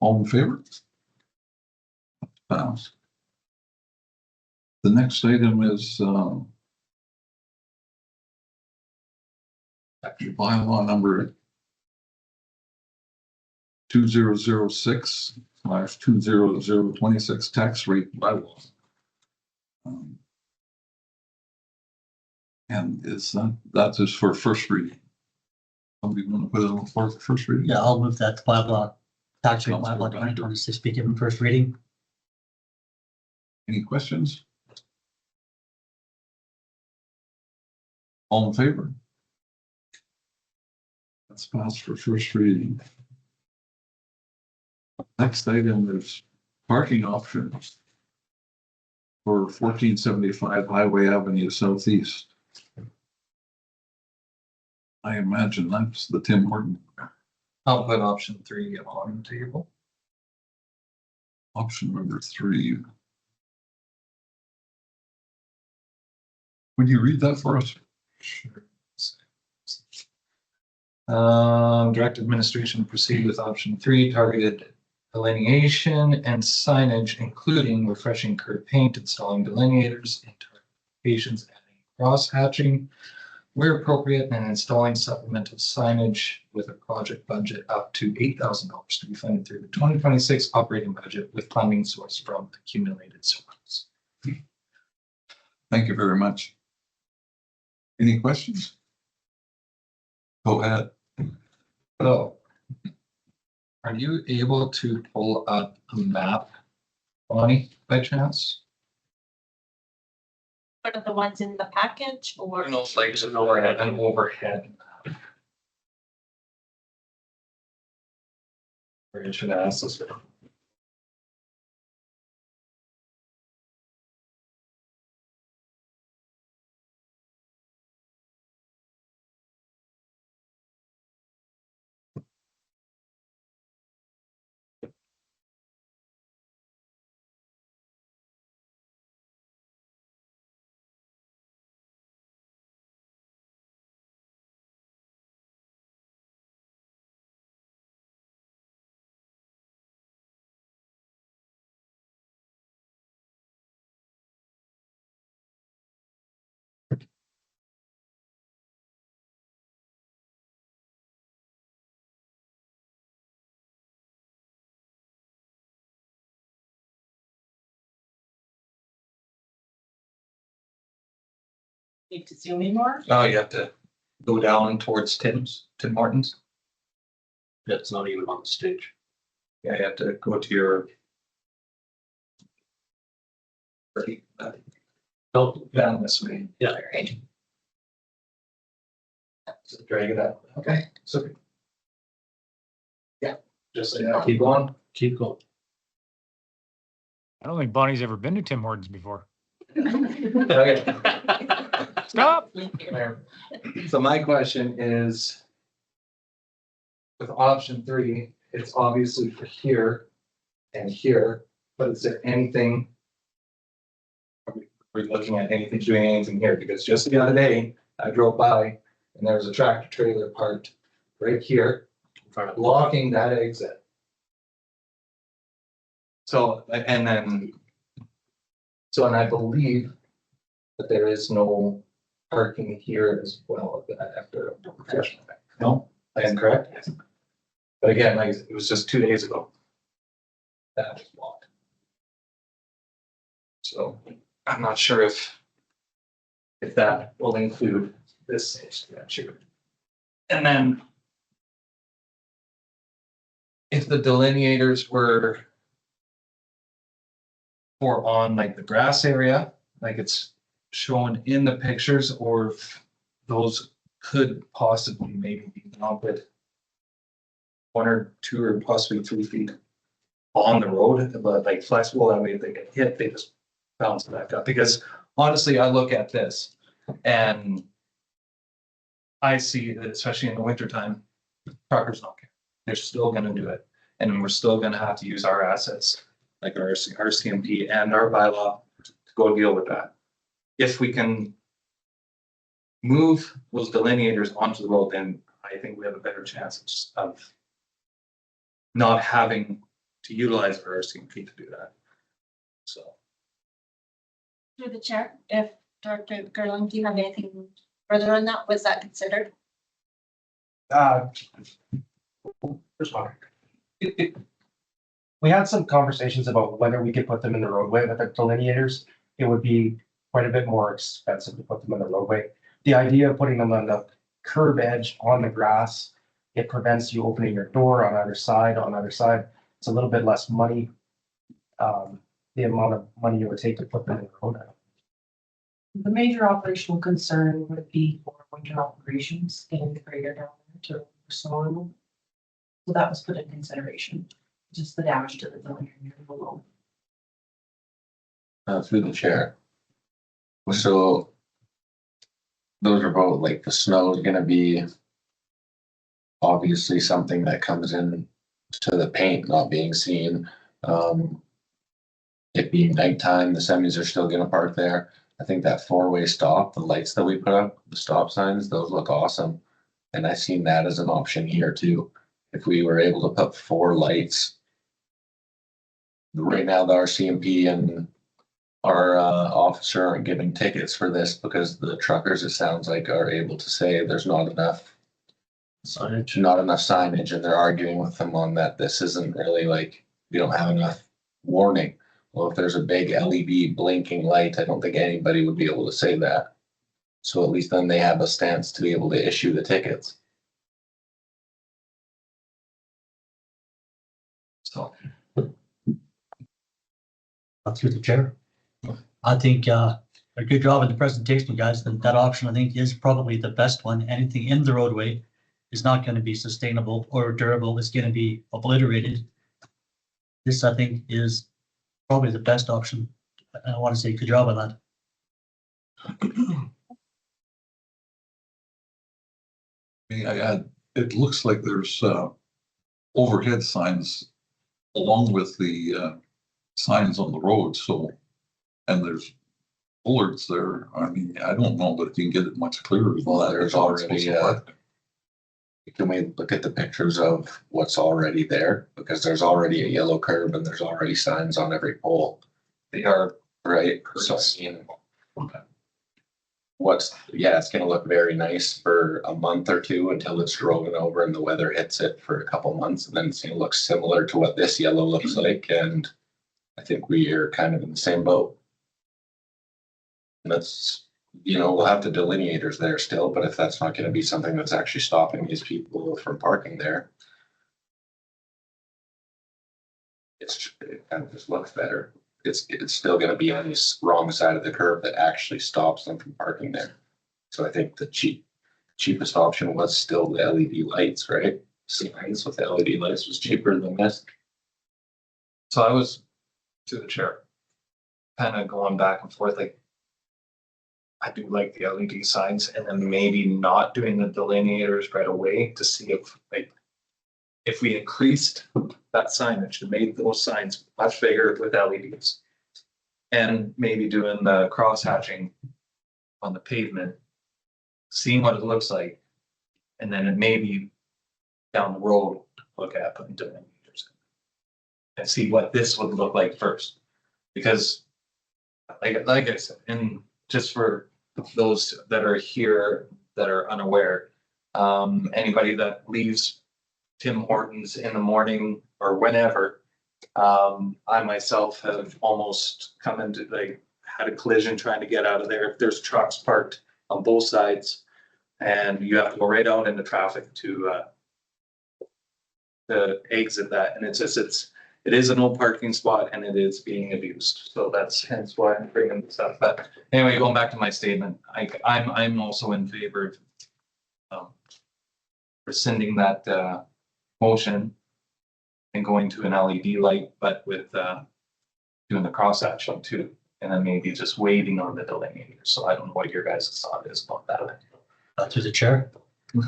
All in favor? Passed. The next item is actually bylaw number 2006/20026 tax rate bylaw. And is that is for first reading? Somebody want to put it on the floor for first reading? Yeah, I'll move that bylaw, tax rate Councilor bylaw Becker. 2026 be given first reading. Any questions? All in favor? That's passed for first reading. Next item is parking options for 1475 Highway Avenue Southeast. I imagine that's the Tim Horton. I'll put option 3 on the table. Option number 3. Would you read that for us? Sure. Direct administration proceed with option 3, targeted delineation and signage, including refreshing curb paint, installing delineators in target locations, adding cross hatching where appropriate, and installing supplemental signage with a project budget up to $8,000 to be funded through the 2026 operating budget with funding source from accumulated surplus. Thank you very much. Any questions? Go ahead. So, are you able to pull up a map, Bonnie, by chance? One of the ones in the package or? No, like an overhead. Map. Or you should ask this. Need to zoom in more? Oh, you have to go down towards Tim Martin's. That's not even on the stage. Yeah, you have to go to your. Oh, Down this way. yeah. Right. So drag it out. Okay, so. Yeah, just like that. Keep going. Keep going. I don't think Bonnie's ever been to Tim Hortons before. Okay. Stop. So my question is. With option 3, it's obviously for here and here, but is there anything? Are we looking at anything, doing anything here? Because just the other day, I drove by and there was a tractor trailer parked right here, blocking that exit. So, and then. So, and I believe that there is no parking here as well after a professional. No, I am correct? Yes. But again, like, it was just 2 days ago. That was blocked. So I'm not sure if that will include this statute. And then if the delineators were for on like the grass area, like it's shown in the pictures, or if those could possibly maybe be mounted 1 or 2 or possibly 3 feet on the road, but like flexible, that way if they get hit, they just bounce back up. Because honestly, I look at this and I see that, especially in the wintertime, truckers don't care. They're still gonna do it. And we're still gonna have to use our assets, like our CMP and our bylaw to go deal with that. If we can move those delineators onto the road, then I think we have a better chance of not having to utilize our CMP to do that. So. Through the chair, if Dr. Gerling, do you have anything further on that? Was that considered? First one. We had some conversations about whether we could put them in the roadway with the delineators. It would be quite a bit more expensive to put them in the roadway. The idea of putting them on the curb edge on the grass, it prevents you opening your door on either side, It's a little bit less money. The amount of money it would take to put them in the road. The major operational concern would be for winter operations, getting the grader down there to snow removal. So that was put in consideration, just the damage to the building below. Through the chair. So those are both, like, the snow is gonna be obviously something that comes in to the paint not being seen. It being nighttime, the semis are still gonna park there. I think that 4-way stop, the lights that we put up, the stop signs, those look awesome. And I seen that as an option here too. If we were able to put 4 lights. Right now, the RCMP and our officer aren't giving tickets for this because the truckers, it sounds like, are able to say there's not enough signage, and they're arguing with them on that. This isn't really like, we don't have enough warning. Well, if there's a big LED blinking light, I don't think anybody would be able to say that. So at least then they have a stance to be able to issue the tickets. So. Through the chair. I think a good job in the presentation, guys. That option, I think, is probably the best one. Anything in the roadway is not going to be sustainable or durable. It's going to be obliterated. This, I think, is probably the best option. I want to say good job on that. May I add, it looks like there's overhead signs along with the signs on the road, so, and there's bullards there. I mean, I don't know, but you can get it much clearer. Well, there's already, can we look at the pictures of what's already there? Because there's already a yellow curb and there's already signs on every pole. They are Right, so I mean, it's gonna look very nice for a month or two until it's rolling over and the weather hits it for a couple months, and then it's gonna look similar to what this yellow looks like, and I think we are kind of in the same boat. And that's, we'll have the delineators there still, but if that's not gonna be something that's actually stopping these people from parking there, it kind of just looks better. It's still gonna be on the wrong side of the curb that actually stops them from parking there. So I think the cheapest option was still the LED lights, right? Signs with LED lights was cheaper than this. So I was, to the chair, kind of going back and forth, like, I do like the LED signs, and then maybe not doing the delineators right away to see if we increased that signage and made those signs much bigger with LEDs. And maybe doing the cross hatching on the pavement, seeing what it looks like, and then it maybe down the road, look at putting delineators in. And see what this would look like first. Because like I said, and just for those that are here that are unaware, anybody that leaves Tim Hortons in the morning or whenever, I myself have almost come into had a collision trying to get out of there. If there's trucks parked on both sides and you have to go right out into traffic to exit that. And it is an old parking spot and it is being abused. So that's hence why I'm bringing this up. But anyway, going back to my statement, I'm also in favor of rescinding that motion and going to an LED light, but with doing the cross action too. And then maybe just waiting on the delineator. So I don't know what your guys' thought is about that. Through the chair.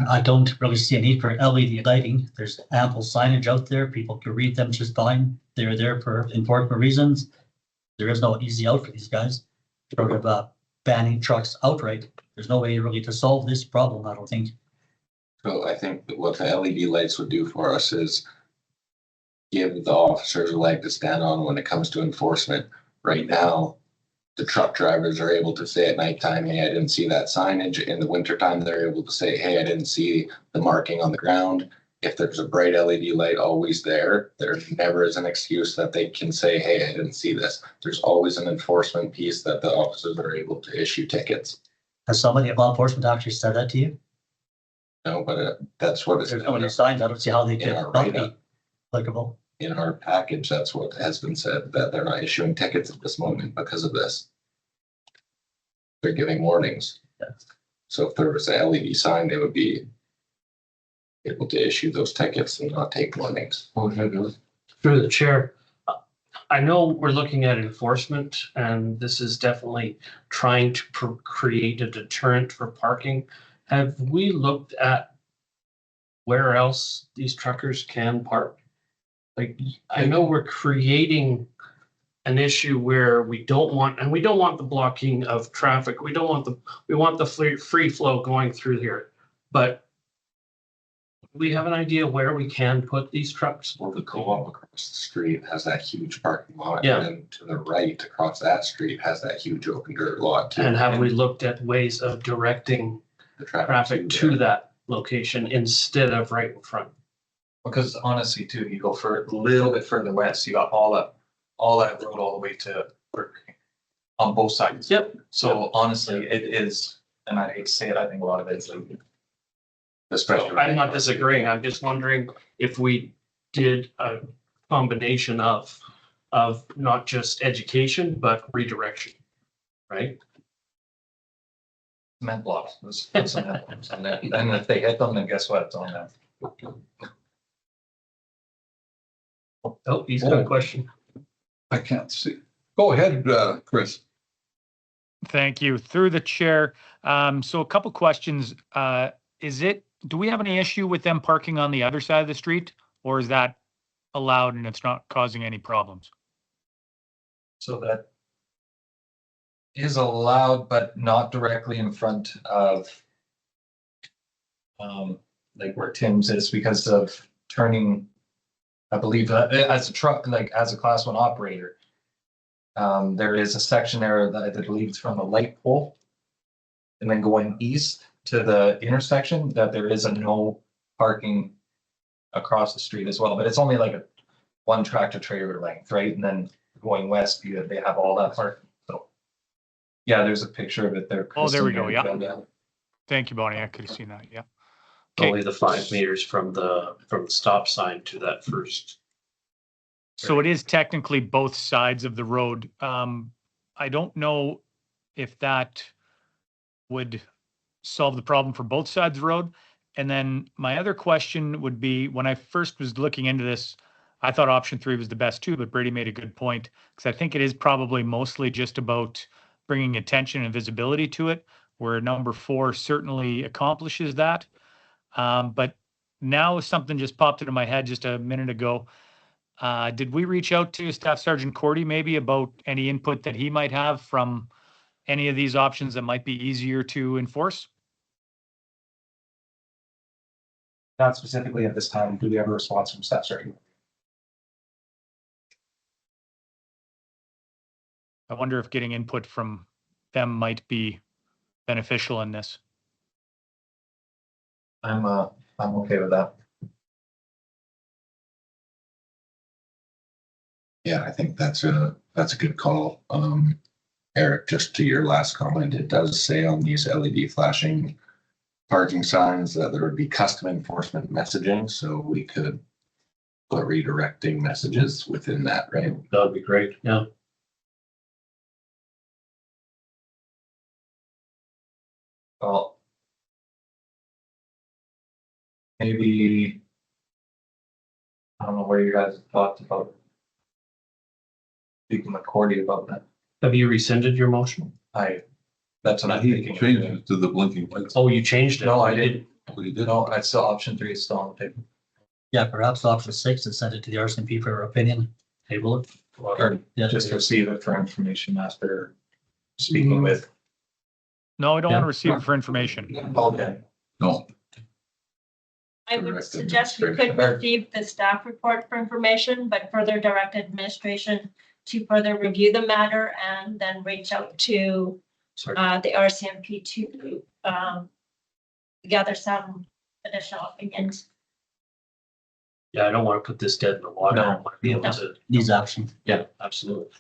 I don't really see a need for LED lighting. There's ample signage out there. People can read them just fine. They're there for important reasons. There is no easy out for these guys. Short of banning trucks outright, there's no way really to solve this problem, I don't think. So I think that what the LED lights would do for us is give the officers a leg to stand on when it comes to enforcement. Right now, the truck drivers are able to say at nighttime, hey, I didn't see that signage. In the wintertime, they're able to say, hey, I didn't see the marking on the ground. If there's a bright LED light always there, there never is an excuse that they can say, hey, I didn't see this. There's always an enforcement piece that the officers are able to issue tickets. Has somebody at law enforcement actually said that to you? No, but that's what it's There's no signs. I don't see how they could our not write-up. be applicable. In our package, that's what has been said, that they're not issuing tickets at this moment because of this. They're giving warnings. Yeah. So if there was a LED sign, they would be able to issue those tickets and not take warnings. Through the chair, I know we're looking at enforcement, and this is definitely trying to create a deterrent for parking. Have we looked at where else these truckers can park? Like, I know we're creating an issue where we don't want the blocking of traffic. We want the free flow going through here. But we have an idea where we can put these trucks? Well, the co-op across the street has that huge parking lot. Yeah. And then to the right across that street has that huge open dirt lot too. And have we looked at ways of directing The traffic to that location instead of right in front? Because honestly too, you go for a little bit further west, you got all that road all the way to Burger King on both sides. Yep. So honestly, it is, and I hate to say it, I think a lot of it's like. Especially. I'm not disagreeing. I'm just wondering if we did a combination of not just education, but redirection, right? Cement blocks, let's put cement blocks on that, and if they hit them, then guess what, it's on them. Oh, he's got a question. I can't see. Go ahead, Chris. Thank you. Through the chair. So a couple questions. Do we have any issue with them parking on the other side of the street? Or is that allowed and it's not causing any problems? So that is allowed, but not directly in front of like where Tim's is because of turning, I believe, as a truck, like as a class 1 operator. There is a section there that I believe is from the light pole. And then going east to the intersection, that there is a no parking across the street as well, but it's only like a 1 tractor trailer length, right? And then going west, they have all that parking, so. Yeah, there's a picture of it there. Oh, there we go, Kristen. yeah. Thank you, Bonnie. I could have seen that, yeah. Okay. Only the 5 meters from the stop sign to that first. So it is technically both sides of the road. I don't know if that would solve the problem for both sides of the road. And then my other question would be, when I first was looking into this, I thought option 3 was the best too, but Brady made a good point because I think it is probably mostly just about bringing attention and visibility to it, where number 4 certainly accomplishes that. But now something just popped into my head just a minute ago. Did we reach out to Staff Sergeant Cordy maybe about any input that he might have from any of these options that might be easier to enforce? Not specifically at this time. Do we have a response from staff sergeant? I wonder if getting input from them might be beneficial in this. I'm okay with that. Yeah, I think that's a good call. Eric, just to your last comment, it does say on these LED flashing parking signs that there would be custom enforcement messaging, so we could put redirecting messages within that, right? That would be great, yeah. Well. Maybe. I don't know where you guys thought about. Speaking with Cordy about that. Have you rescinded your motion? That's what I'm He thinking. changed it to the blinking lights. Oh, you changed it? No, I didn't. Oh, you did? No, it's still option 3 is still on the table. Yeah, perhaps option 6 is send it to the RCMP for opinion, table it. Or Yeah. just receive it for information after speaking with. No, we don't want Yeah. to receive it for information. Okay. No. I would Direct suggest you could administration. receive the staff report for information, but further direct administration to further review the matter and then reach out to the RCMP to gather some additional opinions. Yeah, I don't want to put this dead in the water. I No. want to be able to, Needs action. yeah, absolutely.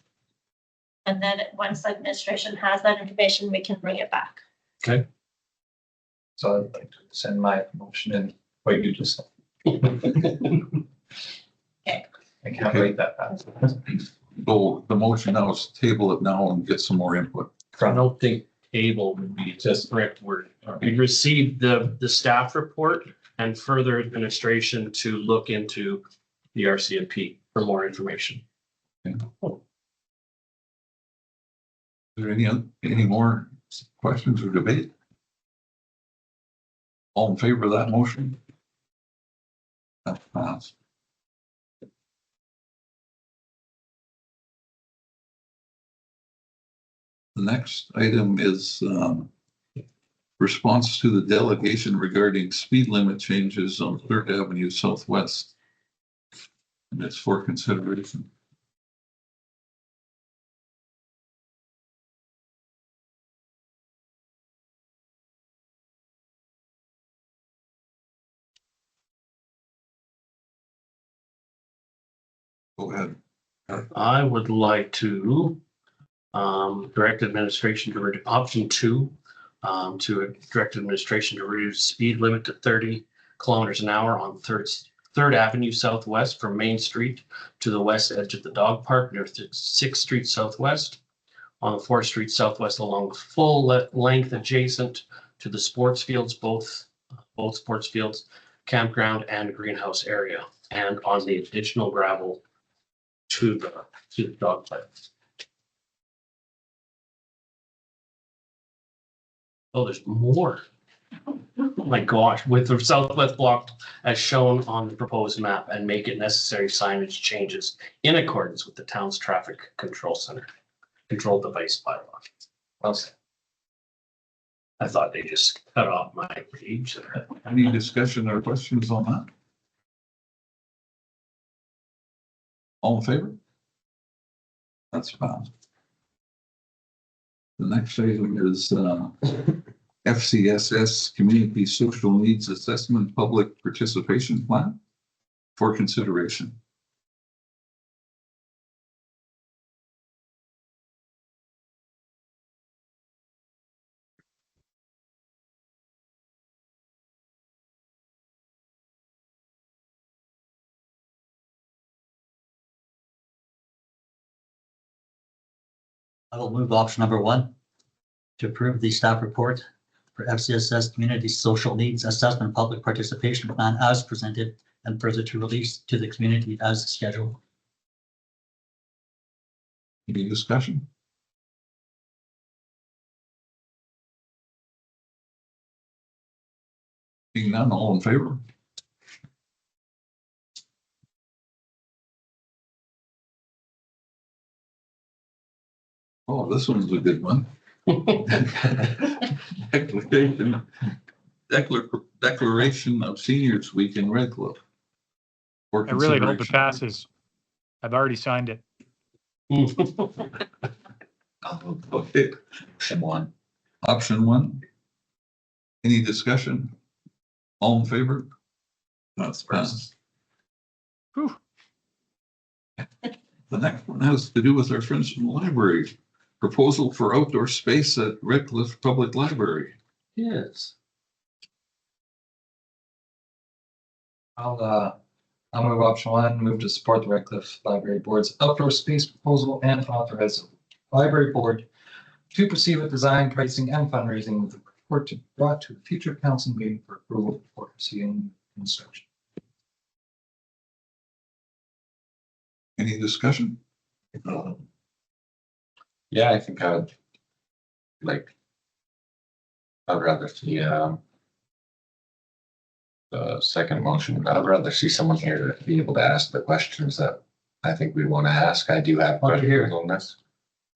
And then once the administration has that information, we can bring it back. Okay. So I'd like to send my motion in, what you just said. Okay. I can't wait that fast. So the motion now is table it now and get some more input. I don't think table would be just correct word. We received the staff report and further administration to look into the RCMP for more information. Is there any more questions or debate? All in favor of that motion? That's passed. The next item is Response to the delegation regarding speed limit changes on Third Avenue Southwest. And it's for consideration. Go ahead. I would like to direct administration to option 2, to direct administration to reduce speed limit to 30 kilometers an hour on Third Avenue Southwest from Main Street to the west edge of the dog park near 6th Street Southwest, on the 4th Street Southwest along the full length adjacent to the sports fields, both sports fields, campground and greenhouse area, and on the additional gravel to the dog park. Oh, there's more. Oh my gosh, with the southwest block as shown on the proposed map and make it necessary signage changes in accordance with the town's traffic control device bylaw. Well said. I thought they just cut off my page there. Any discussion or questions on that? All in favor? That's passed. The next item is FCSS Community Social Needs Assessment Public Participation Plan for consideration. I will move option number 1 to approve the staff report for FCSS Community Social Needs Assessment Public Participation Plan as presented and further to release to the community as scheduled. Any discussion? Being none, all in favor? Oh, this one's a good one. Declaration of Seniors Week in Redcliff. For I really hope it consideration. passes. I've already signed it. Okay, option 1. Any discussion? All in favor? That's passed. Whew. The next one has to do with our friends from the library. Proposal for outdoor space at Redcliff Public Library. Yes. I'll move option 1, move to support the Redcliff Library Board's outdoor space proposal and authorize the library board to proceed with design, pricing, and fundraising with the report to brought to a future council meeting for approval before proceeding construction. Any discussion? Yeah, I think I'd rather see, the second motion. I'd rather see someone here to be able to ask the questions that I think we want to ask. I do have Want to hear. questions on this.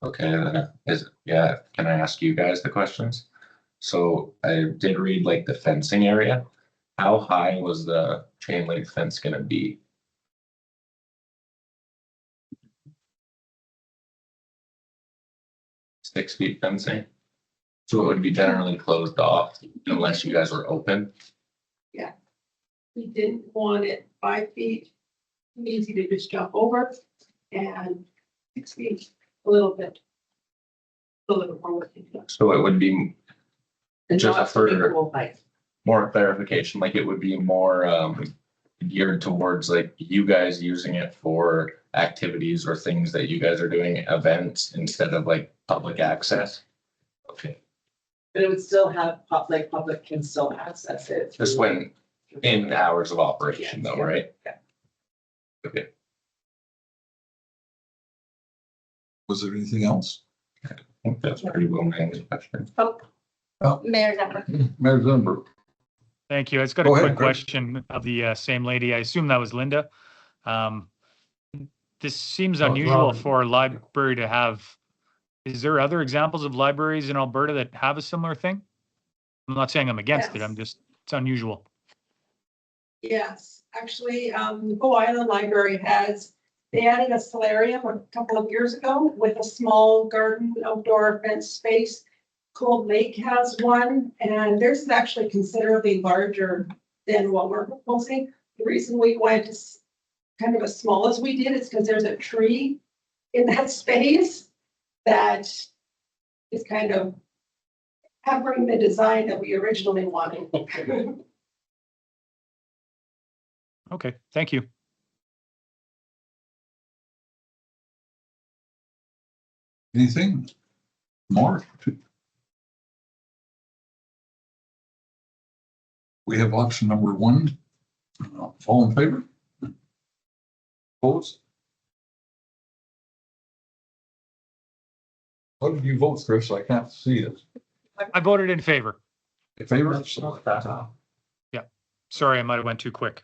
Okay, then can I ask you guys the questions? So I did read like the fencing area. How high was the chain link fence gonna be? 6 feet fencing? So it would be generally closed off unless you guys were open? We didn't want it 5 feet, easy to just jump over, and 6 feet, a little bit more. So it would be And just not for- equal height. more clarification, like it would be more geared towards like you guys using it for activities or things that you guys are doing, events, instead of like public access? Okay, But it would still have, public can still access it. just when in hours of operation though, Yeah. right? Yeah. Okay. Was there anything else? I think that's pretty well managed question. Mayor Zephyr. Mayor Zumber. Thank you. I just got a Go ahead, quick Greg. question of the same lady. I assume that was Linda. This seems Oh, unusual Robin. for a library to have. Is there other examples of libraries in Alberta that have a similar thing? I'm not saying I'm against it. Yes. I'm just, it's unusual. Yes, actually, the Bow Island Library they added a solarium a couple of years ago with a small garden outdoor fenced space. Cold Lake has one, and theirs is actually considerably larger than what we're proposing. The reason we went as kind of as small as we did is because there's a tree in that space that is kind of hampering the design that we originally wanted. Okay, thank you. Anything more? We have option number 1. All in favor? Opposed? What did you vote, Chris? I can't see it. I voted in favor. In favor? Sorry, I might have went too quick.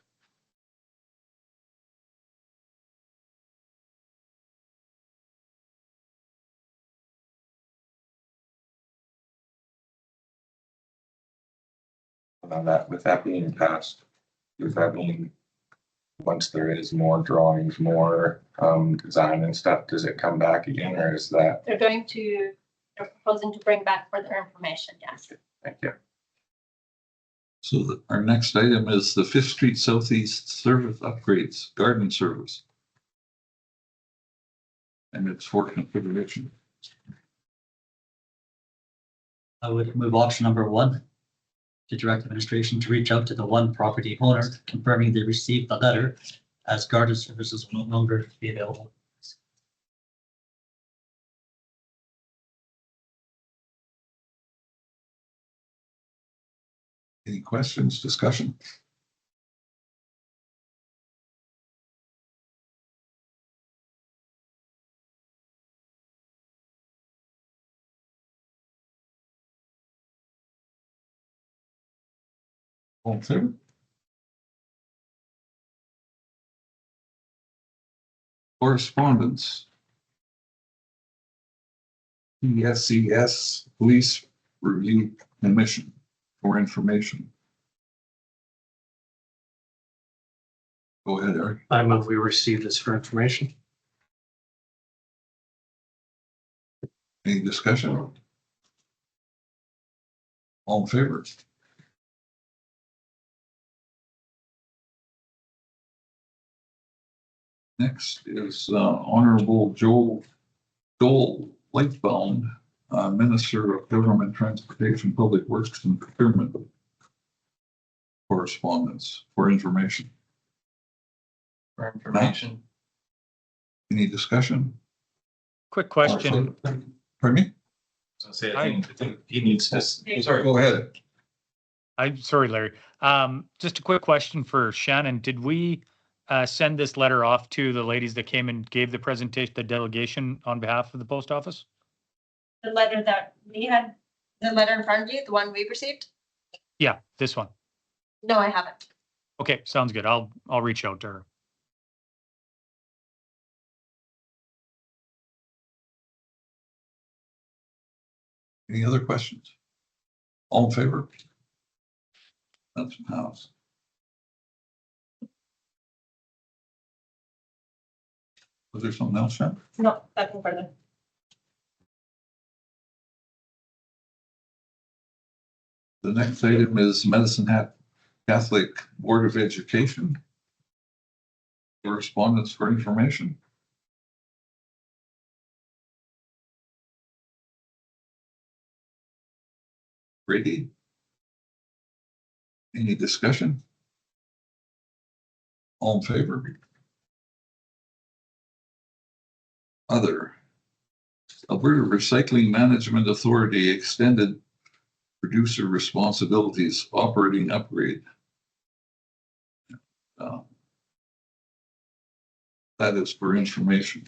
On that, with that being passed, with that being, once there is more drawings, more design and stuff, does it come back again, or is that? They're proposing to bring back further information, yes. Thank you. So our next item is the 5th Street Southeast Service Upgrades Garden Service. And it's for consideration. I would move option number 1. To direct administration to reach out to the one property owner confirming they received the letter as garden services will no longer be available. Any questions, discussion? All in favor? Correspondence. PSCS Police Review Commission for information. Go ahead, Eric. I move we receive this for information. Any discussion? All in favor? Next is Honorable Joel Lightbound, Minister of Government Transportation, Public Works and Procurement. Correspondence for information. For information. Any discussion? Quick question. Pardon me? I think he needs to, sorry. Go ahead. I'm sorry, Larry. Just a quick question for Shannon. Did we send this letter off to the ladies that came and gave the presentation, the delegation on behalf of the post office? The letter that we had, the letter in front of you, the one we received? Yeah, this one. No, I haven't. Okay, sounds good. I'll reach out to her. Any other questions? All in favor? That's house. Was there something else, Shannon? No, nothing further. The next item is Medicine Hat Catholic Board of Education. Correspondence for information. Brady? Any discussion? All in favor? Other. Alberta Recycling Management Authority extended producer responsibilities operating upgrade. That is for information.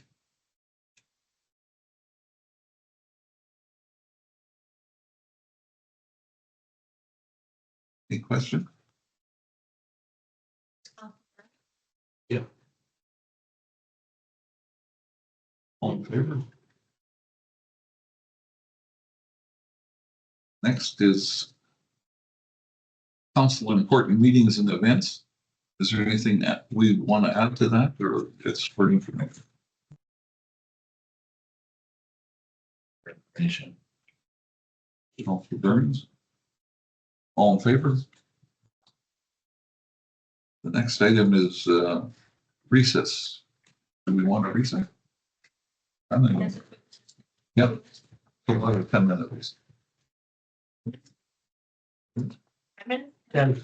Any question? Yeah. All in favor? Next is council important meetings and events. Is there anything that we want to add to that, or it's for information? Councilor Burns? All in favor? The next item is recess. Do we want to recess? I mean, yep. About a 10-minute recess. And And-